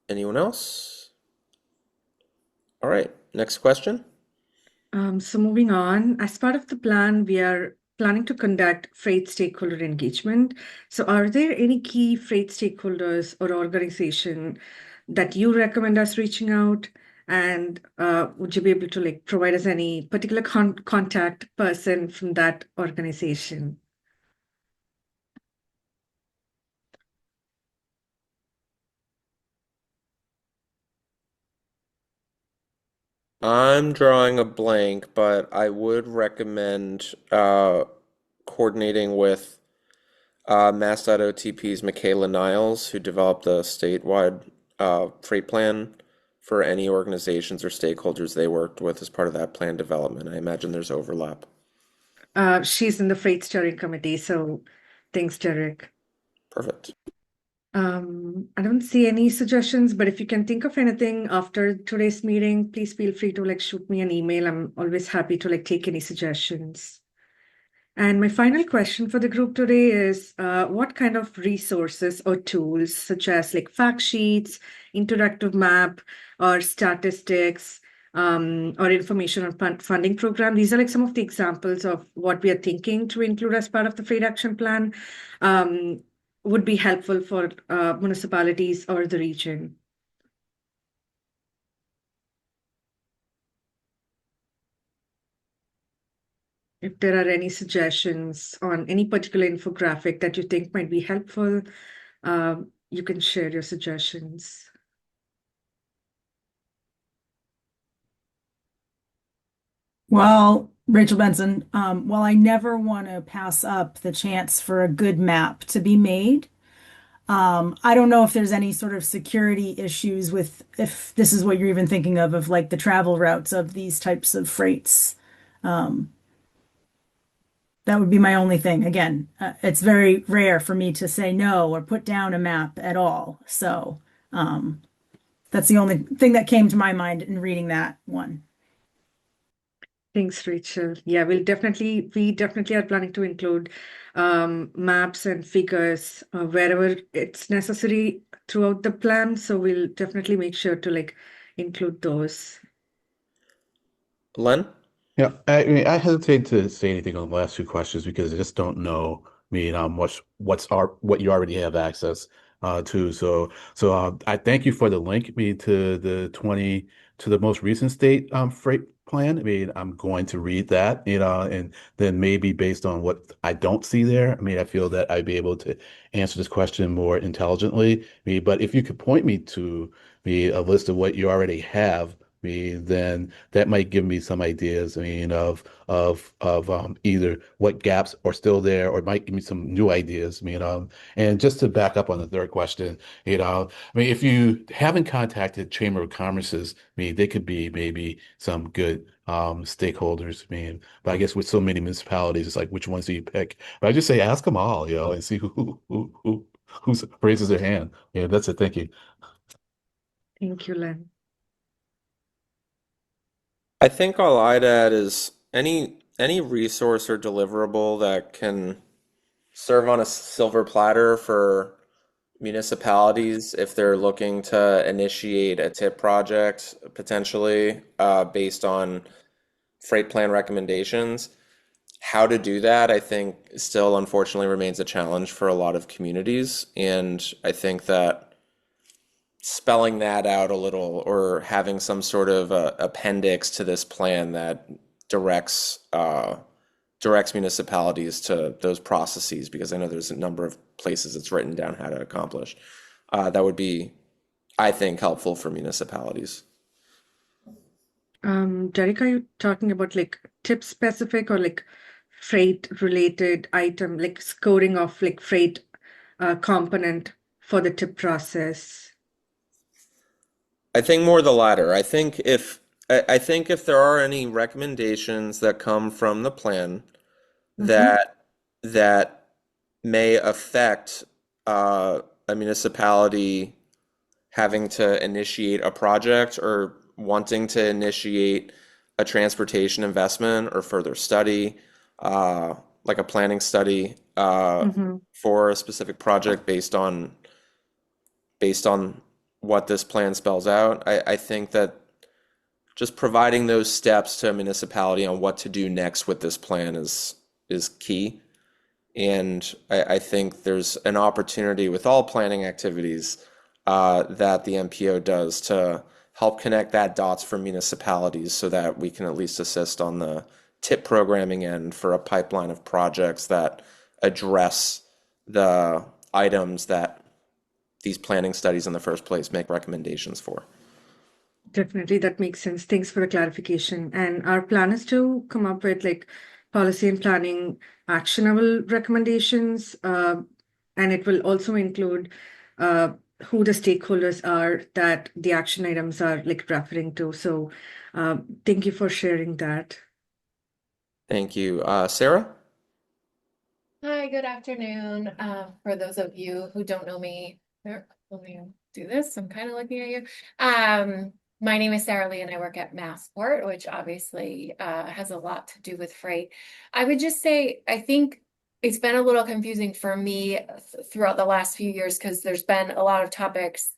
Anyone else? All right, next question. So moving on, as part of the plan, we are planning to conduct freight stakeholder engagement. So are there any key freight stakeholders or organization that you recommend us reaching out? And would you be able to like provide us any particular contact person from that organization? I'm drawing a blank, but I would recommend coordinating with Mass.OTP's Michaela Niles, who developed a statewide freight plan for any organizations or stakeholders they worked with as part of that plan development. I imagine there's overlap. She's in the freight steering committee, so thanks, Derek. Perfect. I don't see any suggestions, but if you can think of anything after today's meeting, please feel free to like shoot me an email. I'm always happy to like take any suggestions. And my final question for the group today is, what kind of resources or tools, such as like fact sheets, interactive map, or statistics, or information on funding program. These are like some of the examples of what we are thinking to include as part of the Freight Action Plan, would be helpful for municipalities or the region. If there are any suggestions on any particular infographic that you think might be helpful, you can share your suggestions. Well, Rachel Benson, while I never want to pass up the chance for a good map to be made, I don't know if there's any sort of security issues with if this is what you're even thinking of like the travel routes of these types of freights. That would be my only thing. Again, it's very rare for me to say no or put down a map at all. So that's the only thing that came to my mind in reading that one. Thanks, Rachel. Yeah, we definitely are planning to include maps and figures wherever it's necessary throughout the plan. So we'll definitely make sure to like include those. Len? Yeah, I mean, I hesitate to say anything on the last two questions because I just don't know. I mean, what you already have access to. So I thank you for the link. I mean, to the most recent state freight plan. I mean, I'm going to read that, and then maybe based on what I don't see there, I mean, I feel that I'd be able to answer this question more intelligently. I mean, but if you could point me to a list of what you already have. I mean, then that might give me some ideas. I mean, of either what gaps are still there, or it might give me some new ideas. I mean, and just to back up on the third question, I mean, if you haven't contacted Chamber of Commerce's, I mean, they could be maybe some good stakeholders. I mean, but I guess with so many municipalities, it's like which ones do you pick? But I just say ask them all, and see who raises their hand. Yeah, that's it. Thank you. Thank you, Len. I think all I'd add is any resource or deliverable that can serve on a silver platter for municipalities if they're looking to initiate a TIP project potentially based on freight plan recommendations. How to do that, I think, still unfortunately remains a challenge for a lot of communities, and I think that spelling that out a little or having some sort of appendix to this plan that directs municipalities to those processes, because I know there's a number of places it's written down how to accomplish. That would be, I think, helpful for municipalities. Derek, are you talking about like tip specific or like freight related item, like scoring of like freight component for the tip process? I think more the latter. I think if there are any recommendations that come from the plan that may affect a municipality having to initiate a project or wanting to initiate a transportation investment or further study, like a planning study for a specific project based on what this plan spells out. I think that just providing those steps to a municipality on what to do next with this plan is key. And I think there's an opportunity with all planning activities that the MPO does to help connect that dots for municipalities so that we can at least assist on the TIP programming end for a pipeline of projects that address the items that these planning studies in the first place make recommendations for. Definitely, that makes sense. Thanks for the clarification. And our plan is to come up with like policy and planning actionable recommendations, and it will also include who the stakeholders are that the action items are like referring to. So thank you for sharing that. Thank you. Sarah? Hi, good afternoon. For those of you who don't know me, here, let me do this. I'm kind of looking at you. My name is Sarah Lee and I work at Massport, which obviously has a lot to do with freight. I would just say, I think it's been a little confusing for me throughout the last few years because there's been a lot of topics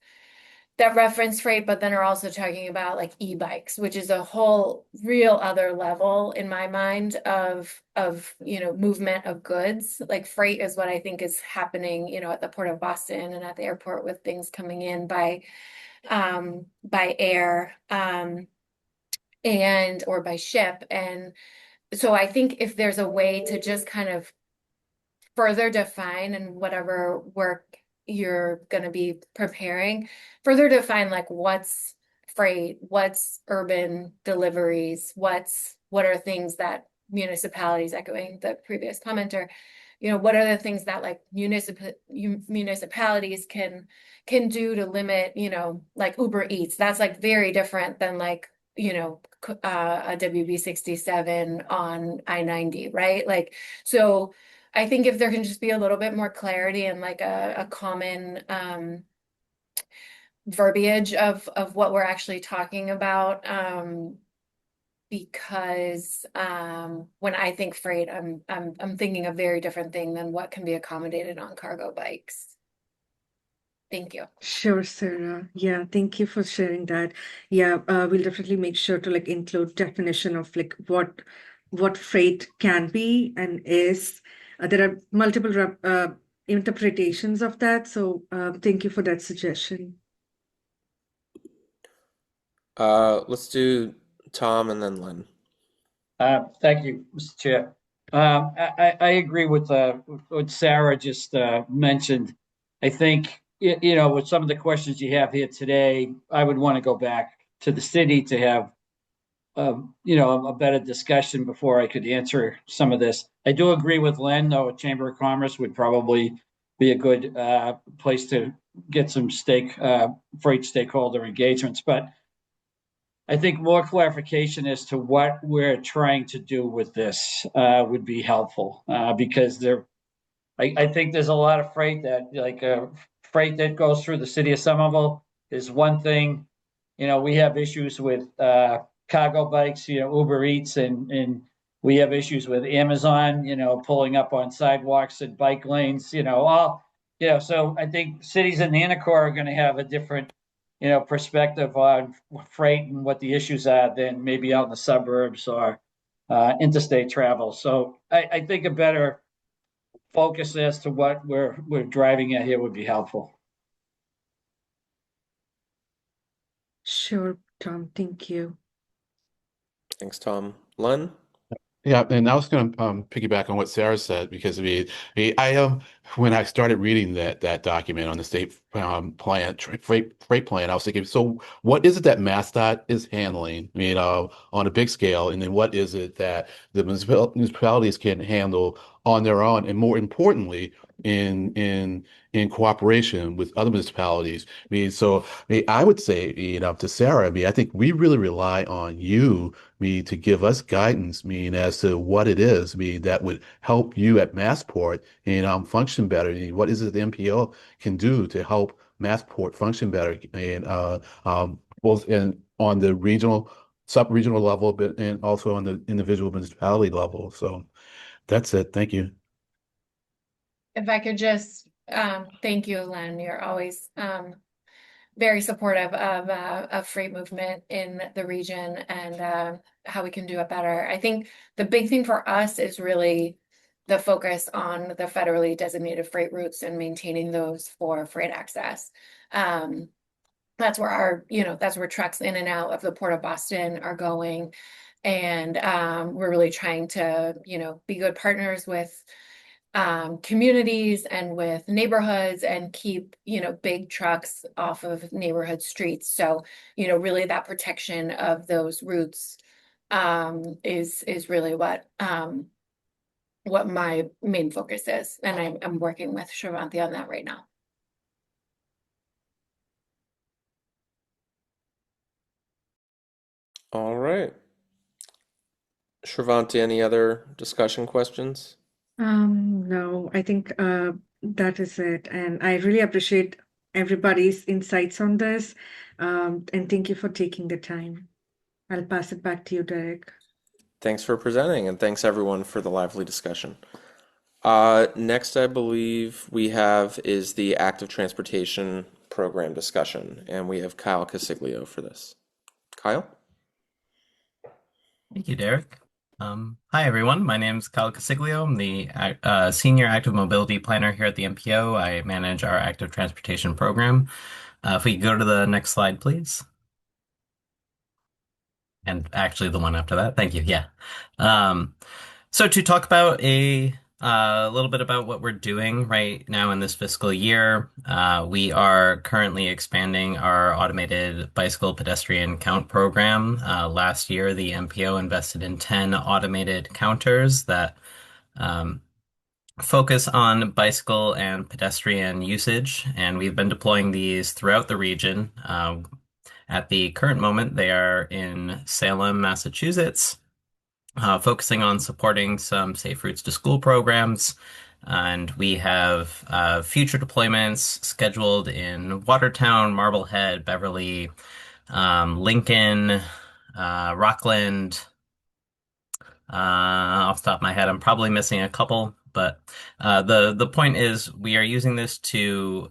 that reference freight, but then are also talking about like e-bikes, which is a whole real other level in my mind of movement of goods. Like freight is what I think is happening, at the Port of Boston and at the airport with things coming in by air and or by ship. And so I think if there's a way to just kind of further define and whatever work you're going to be preparing, further define like what's freight, what's urban deliveries, what are things that municipalities, echoing the previous commenter, what are the things that like municipalities can do to limit, like Uber Eats. That's like very different than like, a WB67 on I-90, right? Like, so I think if there can just be a little bit more clarity and like a common verbiage of what we're actually talking about, because when I think freight, I'm thinking a very different thing than what can be accommodated on cargo bikes. Thank you. Sure, Sarah. Yeah, thank you for sharing that. Yeah, we'll definitely make sure to like include definition of like what freight can be and is. There are multiple interpretations of that, so thank you for that suggestion. Let's do Tom and then Len. Thank you, Mr. Chair. I agree with what Sarah just mentioned. I think, with some of the questions you have here today, I would want to go back to the city to have, a better discussion before I could answer some of this. I do agree with Len, though, Chamber of Commerce would probably be a good place to get some freight stakeholder engagements. But I think more clarification as to what we're trying to do with this would be helpful because I think there's a lot of freight freight that goes through the city of Somerville is one thing. We have issues with cargo bikes, Uber Eats, and we have issues with Amazon, pulling up on sidewalks and bike lanes, so I think cities in the Inner Core are going to have a different perspective on freight and what the issues are than maybe out in the suburbs or interstate travel. So I think a better focus as to what we're driving at here would be helpful. Sure, Tom. Thank you. Thanks, Tom. Len? Yeah, and I was going to piggyback on what Sarah said because I when I started reading that document on the state plan, freight plan, I was thinking, so what is it that MassDOT is handling, on a big scale, and then what is it that the municipalities can handle on their own, and more importantly, in cooperation with other municipalities. I would say, to Sarah, I think we really rely on you, to give us guidance, as to what it is, that would help you at Massport and function better. What is it the MPO can do to help Massport function better, and both on the regional, sub-regional level, but and also on the individual municipality level. So that's it. Thank you. If I could just thank you, Len. You're always very supportive of freight movement in the region and how we can do it better. I think the big thing for us is really the focus on the federally designated freight routes and maintaining those for freight access. That's where that's where trucks in and out of the Port of Boston are going. And we're really trying to, be good partners with communities and with neighborhoods and keep, big trucks off of neighborhood streets. So, really that protection of those routes is really what my main focus is. And I'm working with Shravanti on that right now. All right. Shravanti, any other discussion questions? No, I think that is it. And I really appreciate everybody's insights on this. And thank you for taking the time. I'll pass it back to you, Derek. Thanks for presenting, and thanks everyone for the lively discussion. Next, I believe we have is the active transportation program discussion, and we have Kyle Casiglio for this. Kyle? Thank you, Derek. Hi, everyone. My name is Kyle Casiglio. I'm the Senior Active Mobility Planner here at the MPO. I manage our active transportation program. If we could go to the next slide, please. And actually the one after that. Thank you. Yeah. So to talk about a little bit about what we're doing right now in this fiscal year, we are currently expanding our automated bicycle pedestrian count program. Last year, the MPO invested in 10 automated counters that focus on bicycle and pedestrian usage, and we've been deploying these throughout the region. At the current moment, they are in Salem, Massachusetts, focusing on supporting some safe routes to school programs. And we have future deployments scheduled in Watertown, Marblehead, Beverly, Lincoln, Rockland. Off the top of my head, I'm probably missing a couple, but the point is we are using this to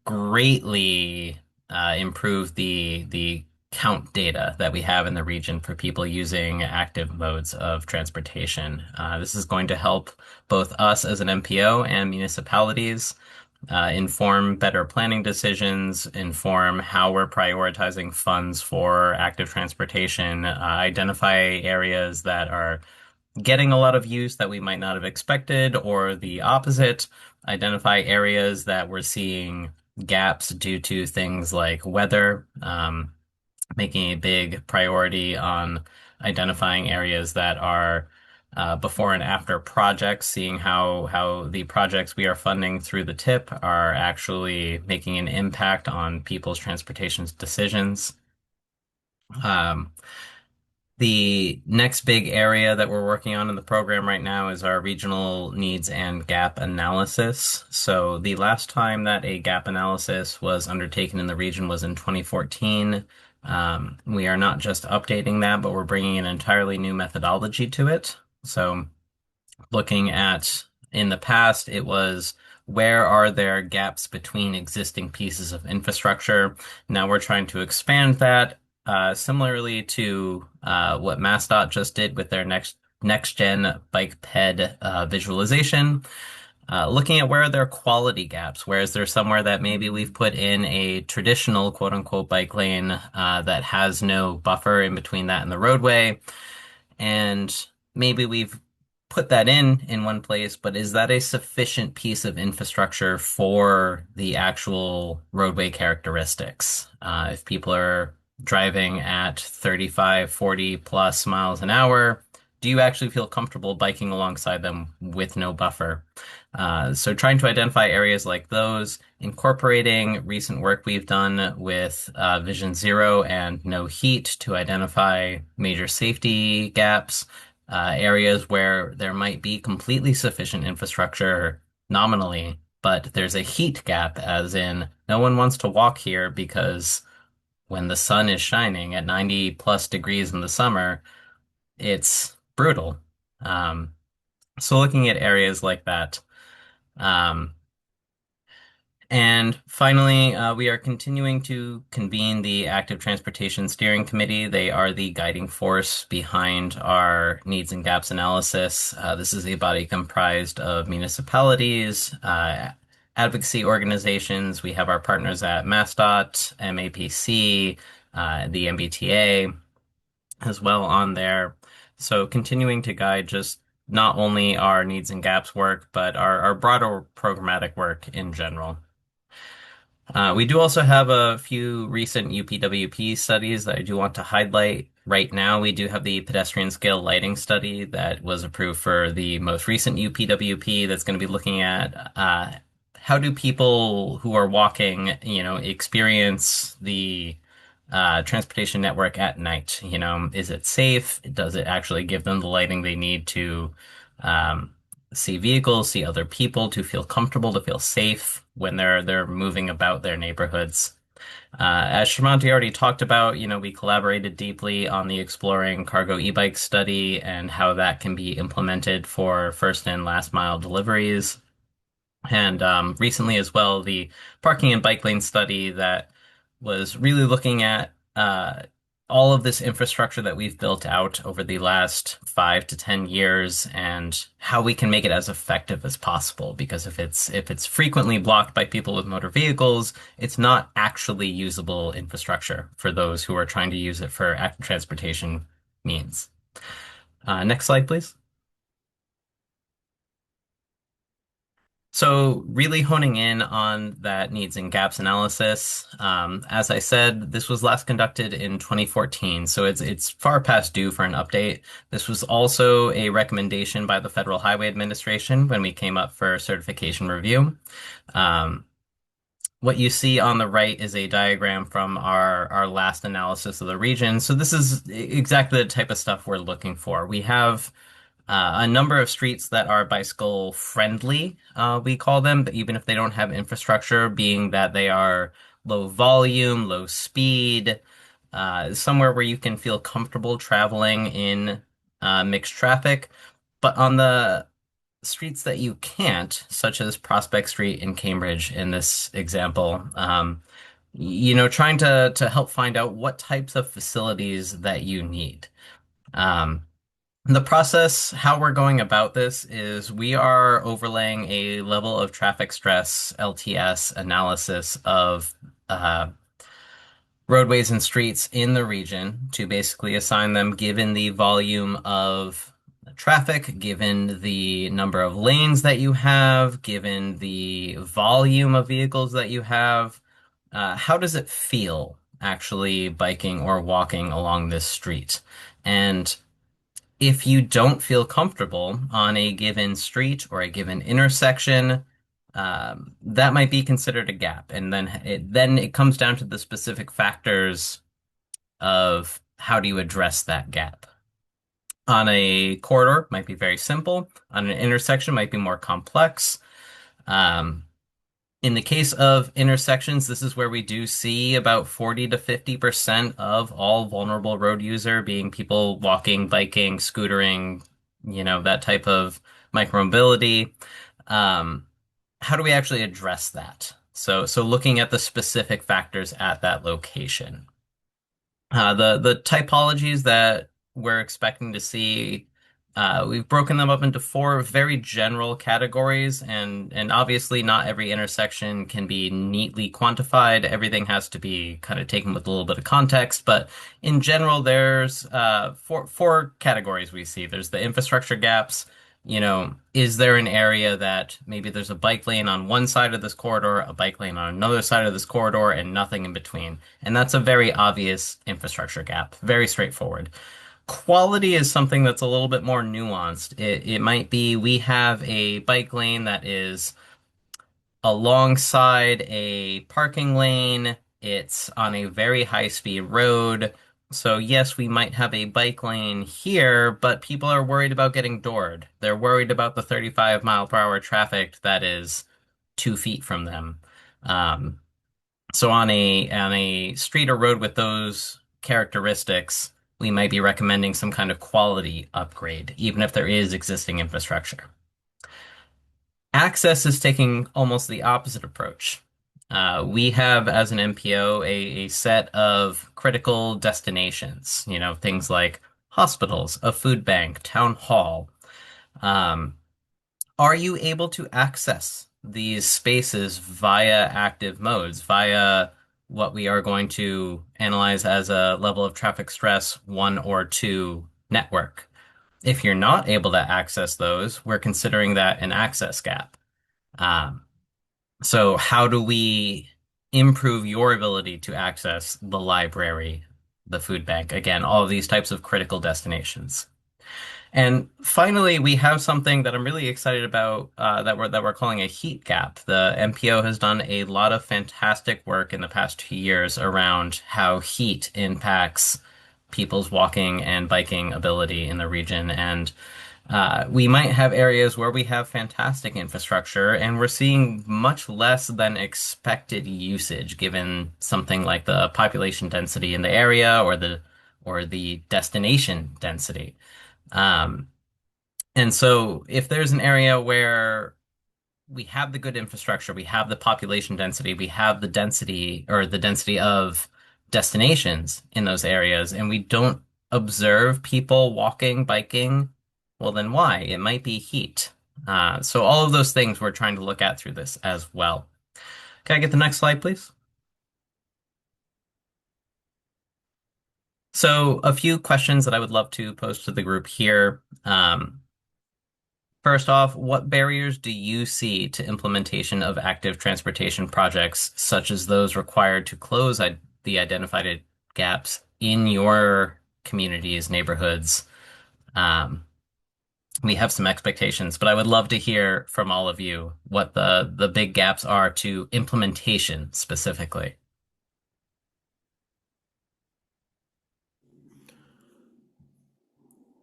greatly improve the count data that we have in the region for people using active modes of transportation. This is going to help both us as an MPO and municipalities inform better planning decisions, inform how we're prioritizing funds for active transportation, identify areas that are getting a lot of use that we might not have expected, or the opposite, identify areas that we're seeing gaps due to things like weather, making a big priority on identifying areas that are before and after projects, seeing how the projects we are funding through the TIP are actually making an impact on people's transportation decisions. The next big area that we're working on in the program right now is our regional needs and gap analysis. So the last time that a gap analysis was undertaken in the region was in 2014. We are not just updating that, but we're bringing an entirely new methodology to it. So looking at, in the past, it was where are there gaps between existing pieces of infrastructure? Now we're trying to expand that. Similarly to what MassDOT just did with their next-gen bike ped visualization, looking at where are there quality gaps, where is there somewhere that maybe we've put in a traditional quote-unquote bike lane that has no buffer in between that and the roadway, and maybe we've put that in one place, but is that a sufficient piece of infrastructure for the actual roadway characteristics? If people are driving at 35, 40 plus miles an hour, do you actually feel comfortable biking alongside them with no buffer? So trying to identify areas like those, incorporating recent work we've done with Vision Zero and No Heat to identify major safety gaps, areas where there might be completely sufficient infrastructure nominally, but there's a heat gap, as in no one wants to walk here because when the sun is shining at 90 plus degrees in the summer, it's brutal. So looking at areas like that. And finally, we are continuing to convene the Active Transportation Steering Committee. They are the guiding force behind our needs and gaps analysis. This is a body comprised of municipalities, advocacy organizations. We have our partners at MassDOT, MAPC, the MBTA as well on there. So continuing to guide just not only our needs and gaps work, but our broader programmatic work in general. We do also have a few recent UPWP studies that I do want to highlight. Right now, we do have the pedestrian scale lighting study that was approved for the most recent UPWP that's going to be looking at how do people who are walking, experience the transportation network at night. Is it safe? Does it actually give them the lighting they need to see vehicles, see other people, to feel comfortable, to feel safe when they're moving about their neighborhoods? As Shrimanti already talked about, we collaborated deeply on the Exploring Cargo e-bike study and how that can be implemented for first and last mile deliveries. And recently as well, the parking and bike lane study that was really looking at all of this infrastructure that we've built out over the last 5 to 10 years and how we can make it as effective as possible. Because if it's frequently blocked by people with motor vehicles, it's not actually usable infrastructure for those who are trying to use it for active transportation means. Next slide, please. So really honing in on that needs and gaps analysis. As I said, this was last conducted in 2014, so it's far past due for an update. This was also a recommendation by the Federal Highway Administration when we came up for certification review. What you see on the right is a diagram from our last analysis of the region. So this is exactly the type of stuff we're looking for. We have a number of streets that are bicycle friendly, we call them, but even if they don't have infrastructure, being that they are low volume, low speed, somewhere where you can feel comfortable traveling in mixed traffic. But on the streets that you can't, such as Prospect Street in Cambridge in this example, trying to help find out what types of facilities that you need. The process, how we're going about this is we are overlaying a level of traffic stress LTS analysis of roadways and streets in the region to basically assign them given the volume of traffic, given the number of lanes that you have, given the volume of vehicles that you have. How does it feel actually biking or walking along this street? And if you don't feel comfortable on a given street or a given intersection, that might be considered a gap. And then it comes down to the specific factors of how do you address that gap. On a corridor, might be very simple. On an intersection, might be more complex. In the case of intersections, this is where we do see about 40 to 50% of all vulnerable road user being people walking, biking, scootering, that type of micromobility. How do we actually address that? So looking at the specific factors at that location. The typologies that we're expecting to see, we've broken them up into 4 very general categories, and obviously not every intersection can be neatly quantified. Everything has to be kind of taken with a little bit of context, but in general, there's four categories we see. There's the infrastructure gaps. Is there an area that maybe there's a bike lane on one side of this corridor, a bike lane on another side of this corridor, and nothing in between? And that's a very obvious infrastructure gap, very straightforward. Quality is something that's a little bit more nuanced. It might be we have a bike lane that is alongside a parking lane. It's on a very high-speed road. So yes, we might have a bike lane here, but people are worried about getting doored. They're worried about the 35-mile-per-hour traffic that is 2 feet from them. So on a street or road with those characteristics, we might be recommending some kind of quality upgrade, even if there is existing infrastructure. Access is taking almost the opposite approach. We have, as an MPO, a set of critical destinations, things like hospitals, a food bank, town hall. Are you able to access these spaces via active modes, via what we are going to analyze as a level of traffic stress 1 or 2 network? If you're not able to access those, we're considering that an access gap. So how do we improve your ability to access the library, the food bank? Again, all of these types of critical destinations. And finally, we have something that I'm really excited about that we're calling a heat gap. The MPO has done a lot of fantastic work in the past 2 years around how heat impacts people's walking and biking ability in the region. And we might have areas where we have fantastic infrastructure and we're seeing much less than expected usage given something like the population density in the area or the destination density. And so if there's an area where we have the good infrastructure, we have the population density, we have the density or the density of destinations in those areas, and we don't observe people walking, biking, well, then why? It might be heat. So all of those things we're trying to look at through this as well. Can I get the next slide, please? So a few questions that I would love to pose to the group here. First off, what barriers do you see to implementation of active transportation projects, such as those required to close the identified gaps in your communities, neighborhoods? We have some expectations, but I would love to hear from all of you what the big gaps are to implementation specifically.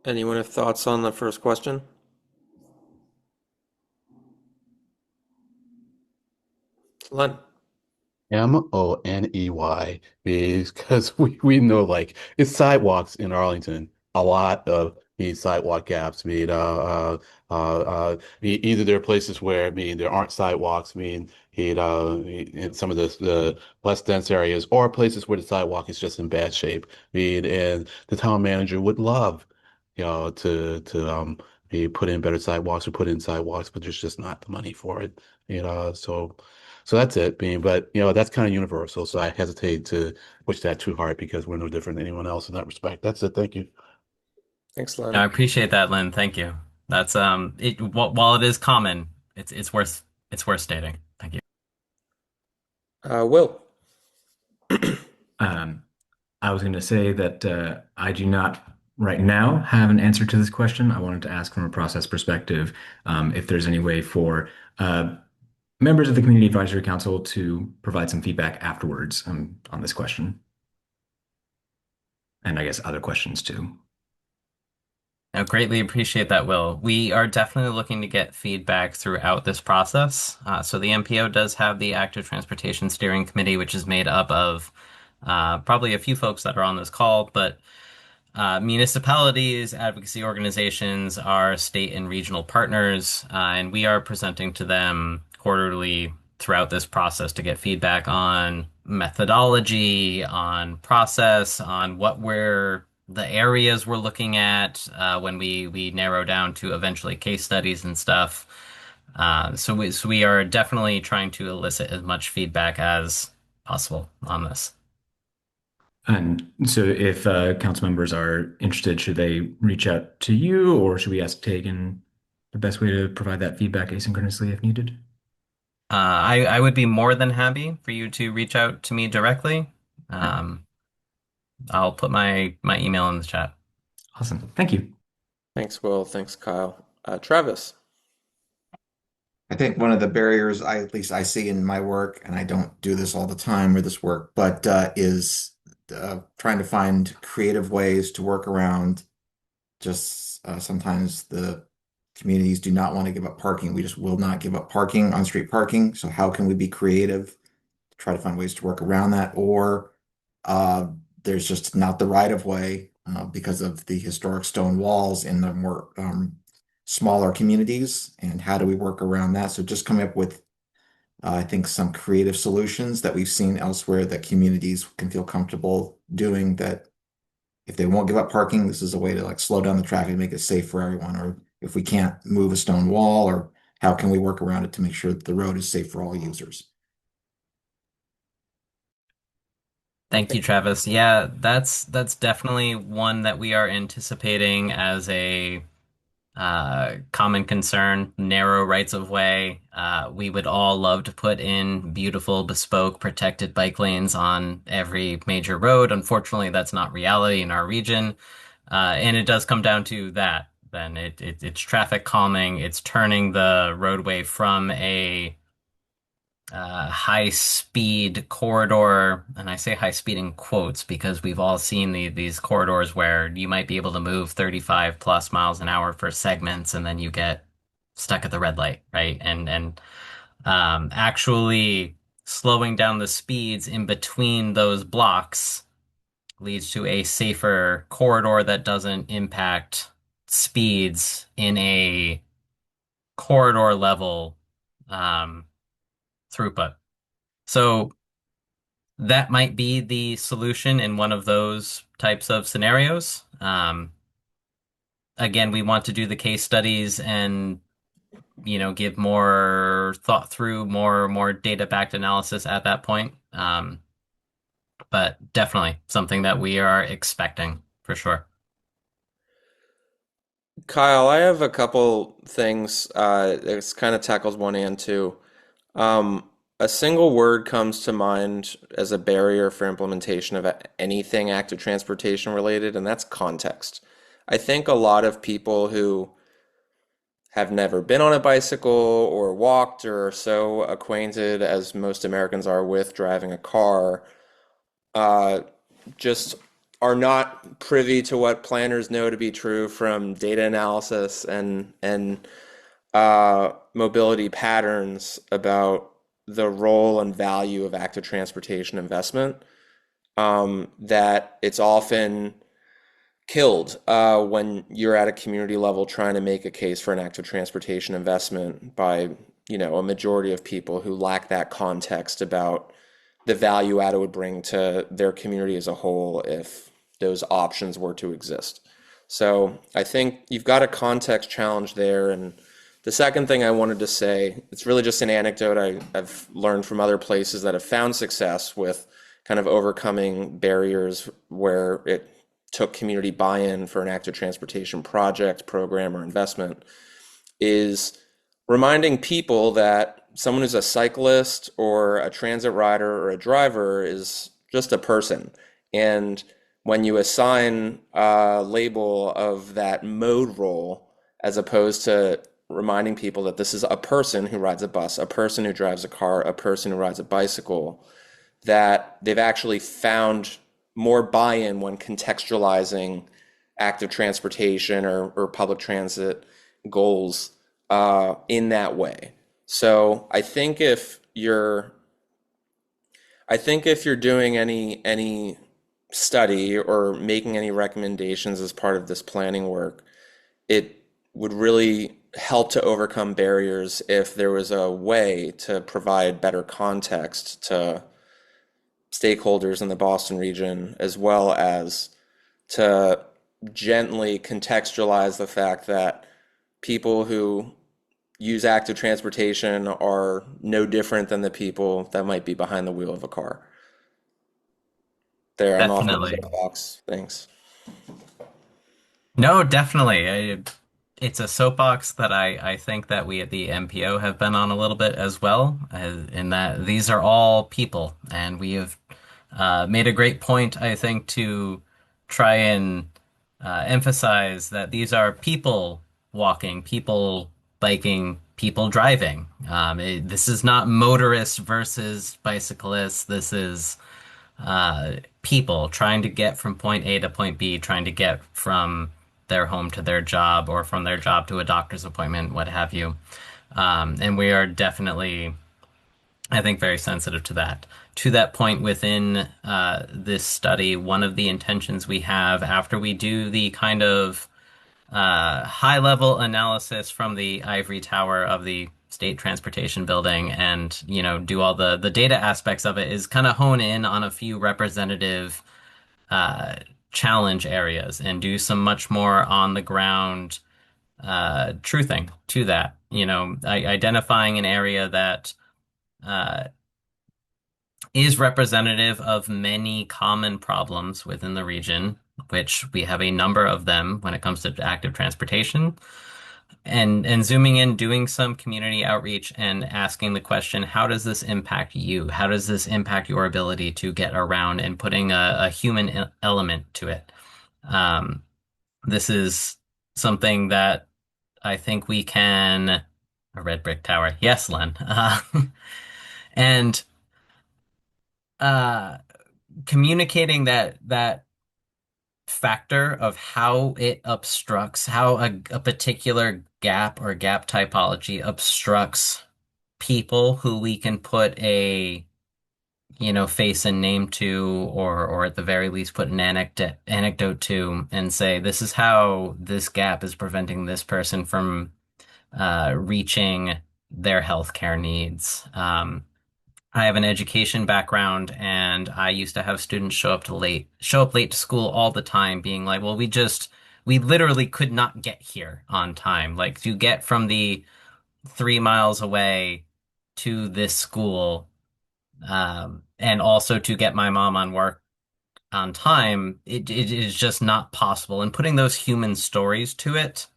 Anyone have thoughts on the first question? Len. Money, because we know like it's sidewalks in Arlington. A lot of these sidewalk gaps. Either there are places where there aren't sidewalks. In some of the less dense areas, or places where the sidewalk is just in bad shape. And the town manager would love, to put in better sidewalks or put in sidewalks, but there's just not the money for it. So that's it. But that's kind of universal. So I hesitate to push that too hard because we're no different than anyone else in that respect. That's it. Thank you. Thanks, Len. I appreciate that, Lynn. Thank you. That's while it is common, it's worth stating. Thank you. Will. I was going to say that I do not right now have an answer to this question. I wanted to ask from a process perspective if there's any way for members of the Community Advisory Council to provide some feedback afterwards on this question. And I guess other questions too. I greatly appreciate that, Will. We are definitely looking to get feedback throughout this process. So the MPO does have the Active Transportation Steering Committee, which is made up of probably a few folks that are on this call, but municipalities, advocacy organizations, our state and regional partners, and we are presenting to them quarterly throughout this process to get feedback on methodology, on process, on the areas we're looking at when we narrow down to eventually case studies and stuff. So we are definitely trying to elicit as much feedback as possible on this. And so if council members are interested, should they reach out to you, or should we ask Tegan the best way to provide that feedback asynchronously if needed? I would be more than happy for you to reach out to me directly. I'll put my email in the chat. Awesome. Thank you. Thanks, Will. Thanks, Kyle. Travis. I think one of the barriers at least I see in my work, and I don't do this all the time or this work, but is trying to find creative ways to work around just sometimes the communities do not want to give up parking. We just will not give up parking, on-street parking. So how can we be creative to try to find ways to work around that? Or there's just not the right of way because of the historic stone walls in the more smaller communities. And how do we work around that? So just coming up with, I think, some creative solutions that we've seen elsewhere that communities can feel comfortable doing, that if they won't give up parking, this is a way to like slow down the traffic and make it safe for everyone. Or if we can't move a stone wall, or how can we work around it to make sure that the road is safe for all users? Thank you, Travis. Yeah, that's definitely one that we are anticipating as a common concern, narrow rights of way. We would all love to put in beautiful, bespoke, protected bike lanes on every major road. Unfortunately, that's not reality in our region. And it does come down to that. Then it's traffic calming. It's turning the roadway from a high-speed corridor, and I say high-speed in quotes because we've all seen these corridors where you might be able to move 35 plus miles an hour for segments, and then you get stuck at the red light, right? And actually slowing down the speeds in between those blocks leads to a safer corridor that doesn't impact speeds in a corridor level throughput. So that might be the solution in one of those types of scenarios. Again, we want to do the case studies and give more thought through, more data-backed analysis at that point. But definitely something that we are expecting for sure. Kyle, I have a couple things. It's kind of tackles one and two. A single word comes to mind as a barrier for implementation of anything active transportation related, and that's context. I think a lot of people who have never been on a bicycle or walked or are so acquainted as most Americans are with driving a car, just are not privy to what planners know to be true from data analysis and mobility patterns about the role and value of active transportation investment. That it's often killed when you're at a community level trying to make a case for an active transportation investment by a majority of people who lack that context about the value add it would bring to their community as a whole if those options were to exist. So I think you've got a context challenge there. And the second thing I wanted to say, it's really just an anecdote I've learned from other places that have found success with kind of overcoming barriers where it took community buy-in for an active transportation project, program, or investment, is reminding people that someone who's a cyclist or a transit rider or a driver is just a person. And when you assign a label of that mode role, as opposed to reminding people that this is a person who rides a bus, a person who drives a car, a person who rides a bicycle, that they've actually found more buy-in when contextualizing active transportation or public transit goals in that way. So I think if you're doing any study or making any recommendations as part of this planning work, it would really help to overcome barriers if there was a way to provide better context to stakeholders in the Boston region, as well as to gently contextualize the fact that people who use active transportation are no different than the people that might be behind the wheel of a car. There, I'm off my Definitely. soapbox. Thanks. No, definitely. It's a soapbox that I think that we at the MPO have been on a little bit as well, in that these are all people, and we have made a great point, I think, to try and emphasize that these are people walking, people biking, people driving. This is not motorists versus bicyclists. This is people trying to get from point A to point B, trying to get from their home to their job or from their job to a doctor's appointment, what have you. And we are definitely, I think, very sensitive to that. To that point within this study, one of the intentions we have after we do the kind of high-level analysis from the ivory tower of the State Transportation Building and, do all the data aspects of it is kind of hone in on a few representative challenge areas and do some much more on the ground truthing to that. Identifying an area that is representative of many common problems within the region, which we have a number of them when it comes to active transportation. And zooming in, doing some community outreach and asking the question, how does this impact you? How does this impact your ability to get around, and putting a human element to it? This is something that I think we can, a red brick tower. Yes, Len. And communicating that factor of how it obstructs, how a particular gap or gap typology obstructs people who we can put a face and name to, or at the very least put an anecdote to, and say, this is how this gap is preventing this person from reaching their healthcare needs. I have an education background, and I used to have students show up late to school all the time, being like, well, we literally could not get here on time. Like, to get from the 3 miles away to this school, and also to get my mom on work on time, it is just not possible. And putting those human stories to it,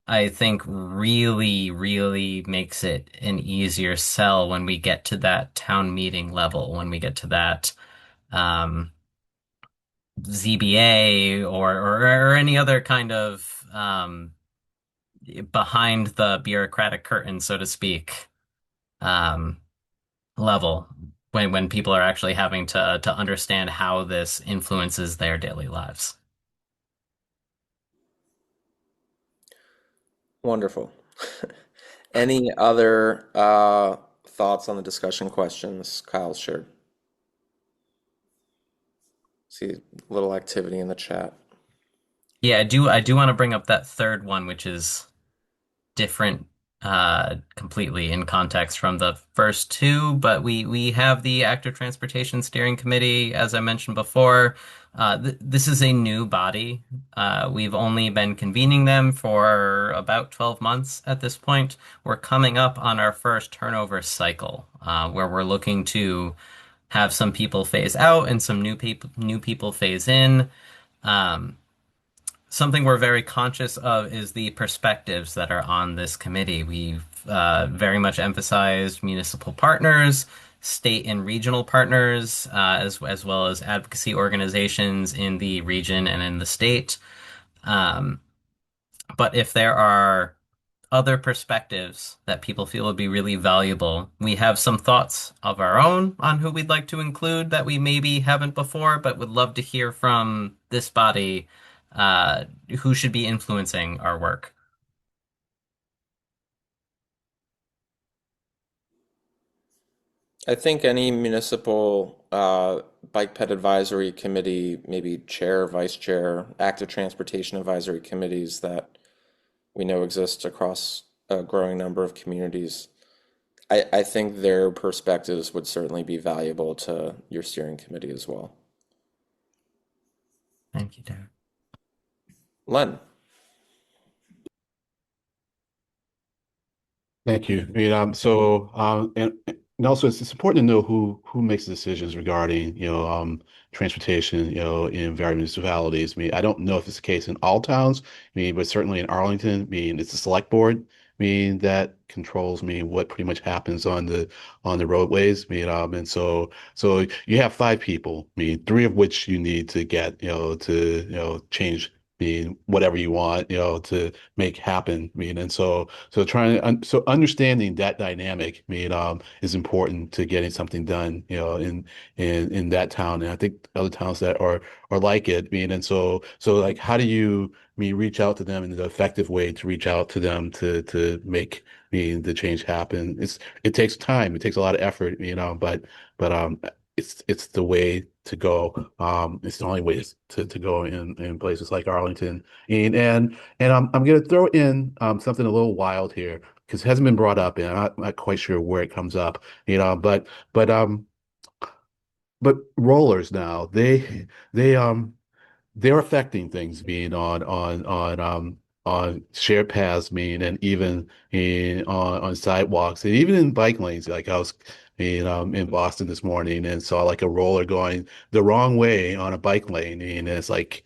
I think really, really makes it an easier sell when we get to that town meeting level, when we get to that ZBA or any other kind of behind the bureaucratic curtain, so to speak, level, when people are actually having to understand how this influences their daily lives. Wonderful. Any other thoughts on the discussion questions Kyle shared? See a little activity in the chat. Yeah, I do want to bring up that third one, which is different completely in context from the first two, but we have the Active Transportation Steering Committee, as I mentioned before. This is a new body. We've only been convening them for about 12 months at this point. We're coming up on our first turnover cycle, where we're looking to have some people phase out and some new people phase in. Something we're very conscious of is the perspectives that are on this committee. We've very much emphasized municipal partners, state and regional partners, as well as advocacy organizations in the region and in the state. But if there are other perspectives that people feel would be really valuable, we have some thoughts of our own on who we'd like to include that we maybe haven't before, but would love to hear from this body who should be influencing our work. I think any municipal bike ped advisory committee, maybe chair, vice chair, active transportation advisory committees that we know exist across a growing number of communities. I think their perspectives would certainly be valuable to your steering committee as well. Thank you, Derek. Len. Thank you. And also it's important to know who makes the decisions regarding, transportation, in various municipalities. I don't know if it's the case in all towns, but certainly in Arlington, it's the select board, that controls what pretty much happens on the roadways. And so you have 5 people, three of which you need to get, to change whatever you want, to make happen. So understanding that dynamic, is important to getting something done, in that town. And I think other towns that are like it. So like, how do you reach out to them in an effective way to reach out to them to make the change happen? It takes time, it takes a lot of effort, but it's the way to go. It's the only way to go in places like Arlington. And I'm going to throw in something a little wild here because it hasn't been brought up, and I'm not quite sure where it comes up. But rollers now, they're affecting things on shared paths, and even on sidewalks, and even in bike lanes. Like I was in Boston this morning and saw like a roller going the wrong way on a bike lane, and it's like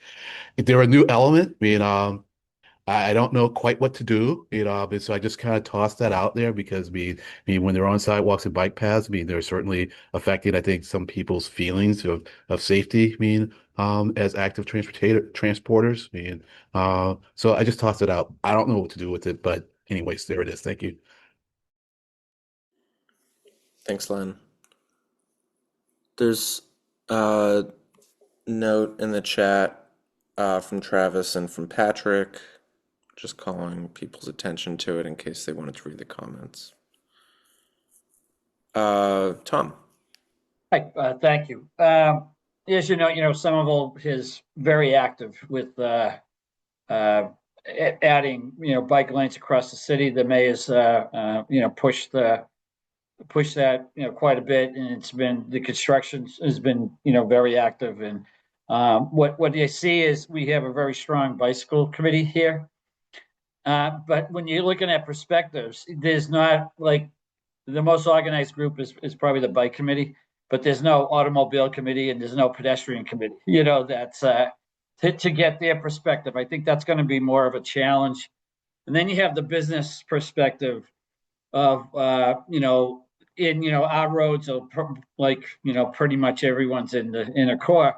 if they're a new element. I don't know quite what to do, and so I just kind of toss that out there because when they're on sidewalks and bike paths, they're certainly affecting, I think, some people's feelings of safety, as active transporters. So I just tossed it out. I don't know what to do with it, but anyways, there it is. Thank you. Thanks, Len. There's a note in the chat from Travis and from Patrick, just calling people's attention to it in case they wanted to read the comments. Tom. Hi, thank you. As you know, Somerville is very active with adding, bike lanes across the city. The mayor's, pushed that, quite a bit, and the construction has been, very active. And what you see is we have a very strong bicycle committee here. But when you're looking at perspectives, there's not like the most organized group is probably the bike committee, but there's no automobile committee and there's no pedestrian committee, that's to get their perspective. I think that's going to be more of a challenge. And then you have the business perspective of, our roads are like, pretty much everyone's in a core.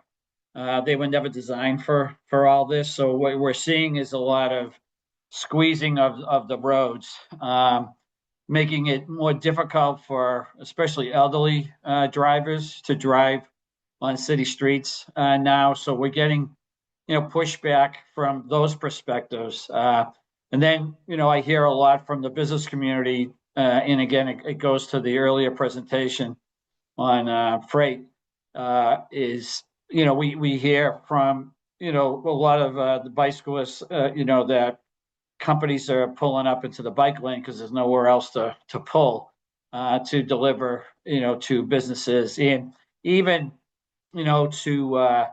They were never designed for all this. So what we're seeing is a lot of squeezing of the roads, making it more difficult for especially elderly drivers to drive on city streets now. So we're getting, pushback from those perspectives. And then, I hear a lot from the business community. And again, it goes to the earlier presentation on freight, is, we hear from, a lot of the bicyclists, that companies are pulling up into the bike lane because there's nowhere else to pull to deliver, to businesses, and even, to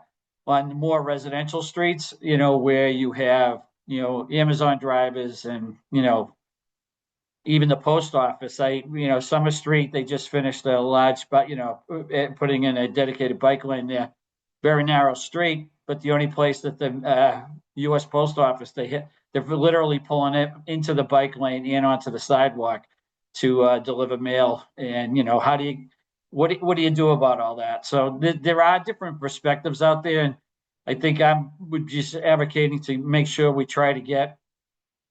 on more residential streets, where you have, Amazon drivers and, even the post office. Summer Street, they just finished a large, but putting in a dedicated bike lane there, very narrow street, but the only place that the U.S. Post Office they're literally pulling it into the bike lane and onto the sidewalk to deliver mail. And what do you do about all that? So there are different perspectives out there, and I think I would just advocating to make sure we try to get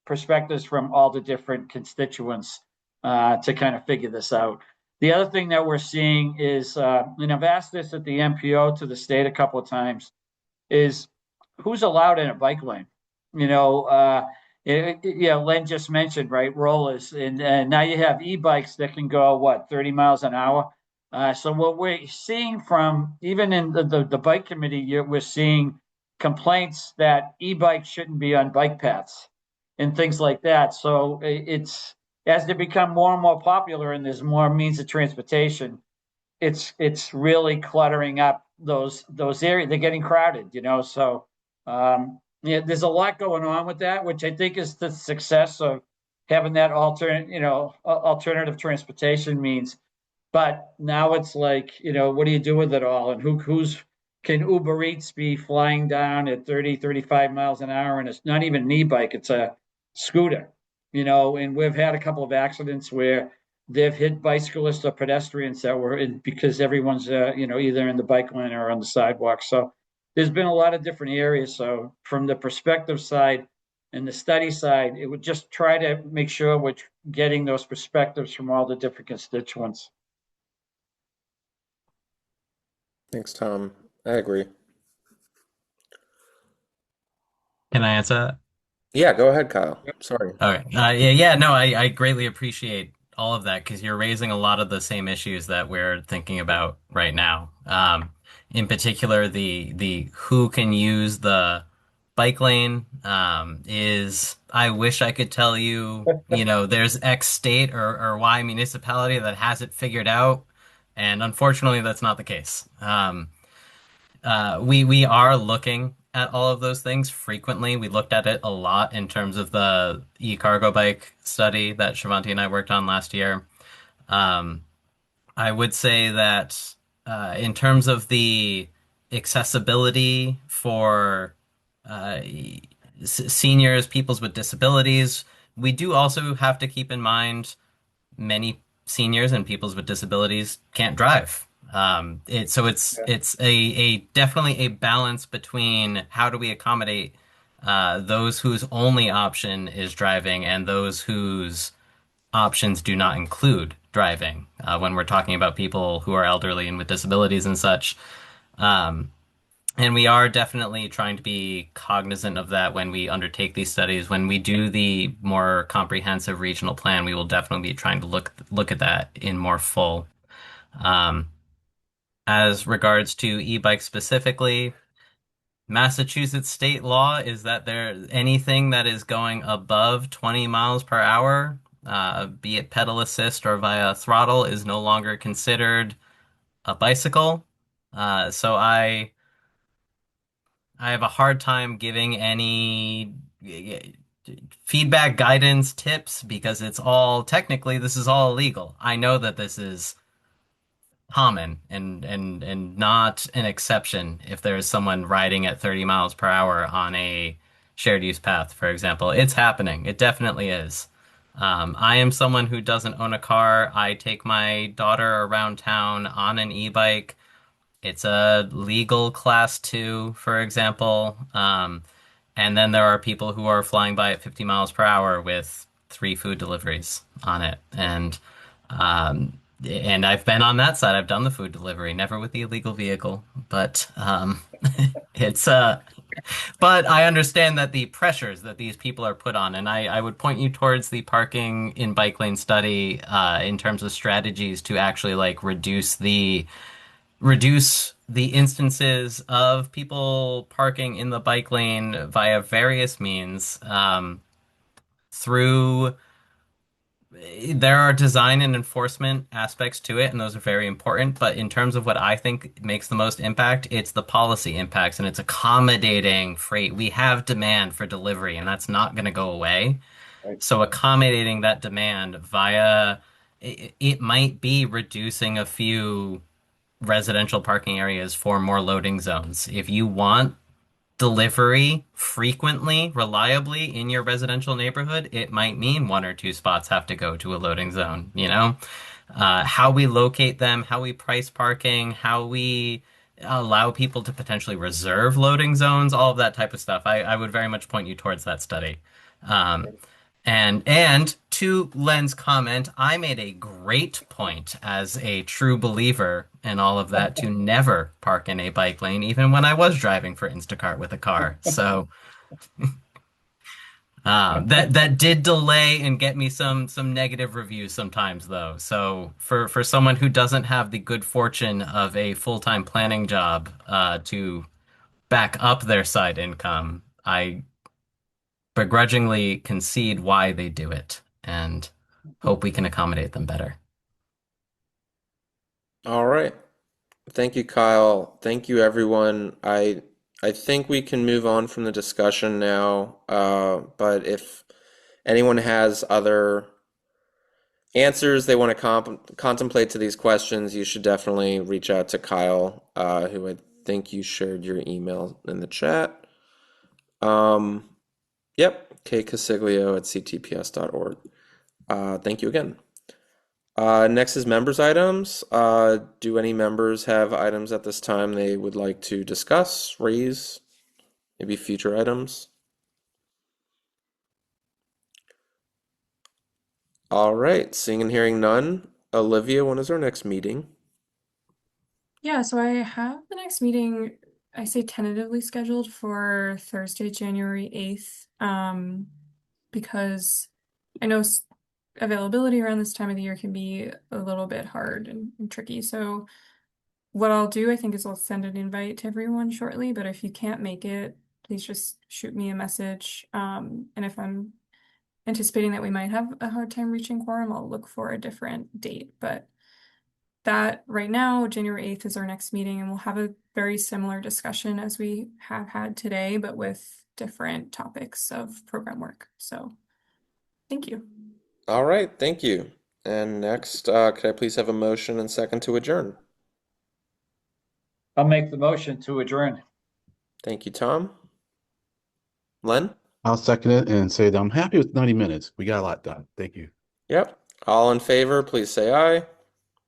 perspectives from all the different constituents to kind of figure this out. The other thing that we're seeing is, and I've asked this at the MPO to the state a couple of times, is who's allowed in a bike lane? Len just mentioned, right, rollers, and now you have e-bikes that can go 30 miles an hour. So what we're seeing from even in the bike committee, we're seeing complaints that e-bikes shouldn't be on bike paths and things like that. So it's as they become more and more popular and there's more means of transportation, it's really cluttering up those areas. They're getting crowded, So there's a lot going on with that, which I think is the success of having that alternative transportation means. But now it's like, what do you do with it all? And can Uber Eats be flying down at 30, 35 miles an hour? And it's not even an e-bike, it's a scooter, and we've had a couple of accidents where they've hit bicyclists or pedestrians that were in because everyone's, either in the bike lane or on the sidewalk. So there's been a lot of different areas. So from the perspective side and the study side, it would just try to make sure we're getting those perspectives from all the different constituents. Thanks, Tom. I agree. Can I answer that? Yeah, go ahead, Kyle. Sorry. Okay. No, I greatly appreciate all of that because you're raising a lot of the same issues that we're thinking about right now. In particular, the who can use the bike lane is, I wish I could tell you, there's X state or Y municipality that has it figured out, and unfortunately, that's not the case. We are looking at all of those things frequently. We looked at it a lot in terms of the e-cargo bike study that Shrivanti and I worked on last year. I would say that in terms of the accessibility for seniors, peoples with disabilities, we do also have to keep in mind many seniors and peoples with disabilities can't drive. It's a definitely a balance between how do we accommodate those whose only option is driving and those whose options do not include driving when we're talking about people who are elderly and with disabilities and such. And we are definitely trying to be cognizant of that when we undertake these studies. When we do the more comprehensive regional plan, we will definitely be trying to look at that in more full. As regards to e-bikes specifically, Massachusetts state law is that anything that is going above 20 miles per hour, be it pedal assist or via throttle, is no longer considered a bicycle. So I have a hard time giving any feedback, guidance, tips, because technically this is all illegal. I know that this is common and not an exception if there is someone riding at 30 miles per hour on a shared use path, for example. It's happening. It definitely is. I am someone who doesn't own a car. I take my daughter around town on an e-bike. It's a legal class 2, for example. And then there are people who are flying by at 50 miles per hour with 3 food deliveries on it. And I've been on that side. I've done the food delivery, never with the illegal vehicle, but but I understand that the pressures that these people are put on, and I would point you towards the parking in bike lane study in terms of strategies to actually like reduce the instances of people parking in the bike lane via various means through. There are design and enforcement aspects to it, and those are very important. But in terms of what I think makes the most impact, it's the policy impacts and it's accommodating freight. We have demand for delivery, and that's not going to go away. So accommodating that demand via it might be reducing a few residential parking areas for more loading zones. If you want delivery frequently, reliably in your residential neighborhood, it might mean 1 or 2 spots have to go to a loading zone, you know? How we locate them, how we price parking, how we allow people to potentially reserve loading zones, all of that type of stuff. I would very much point you towards that study. And to Len's comment, I made a great point as a true believer in all of that to never park in a bike lane, even when I was driving for Instacart with a car. So that did delay and get me some negative reviews sometimes, though. So for someone who doesn't have the good fortune of a full-time planning job to back up their side income, I begrudgingly concede why they do it and hope we can accommodate them better. All right. Thank you, Kyle. Thank you, everyone. I think we can move on from the discussion now, but if anyone has other answers they want to contemplate to these questions, you should definitely reach out to Kyle, who I think you shared your email in the chat. Yep, kcasiglio@ctps.org. Thank you again. Next is members' items. Do any members have items at this time they would like to discuss, raise, maybe future items? All right, seeing and hearing none. Olivia, when is our next meeting? Yeah, so I have the next meeting, I say tentatively scheduled for Thursday, January 8th, because I know availability around this time of the year can be a little bit hard and tricky. So what I'll do, I think, is I'll send an invite to everyone shortly, but if you can't make it, please just shoot me a message. And if I'm anticipating that we might have a hard time reaching quorum, I'll look for a different date. But that right now, January 8th is our next meeting, and we'll have a very similar discussion as we have had today, but with different topics of program work. So thank you. All right, thank you. And next, could I please have a motion and second to adjourn? I'll make the motion to adjourn. Thank you, Tom. Len? I'll second it and say that I'm happy with 90 minutes. We got a lot done. Thank you. Yep. All in favor, please say aye.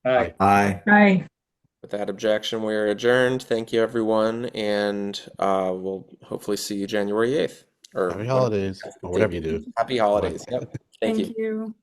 Aye. Aye. Aye. Without objection, we are adjourned. Thank you, everyone, and we'll hopefully see you January 8th. Or Happy holidays, or whatever you do. Happy holidays. Yep. Thank you. You.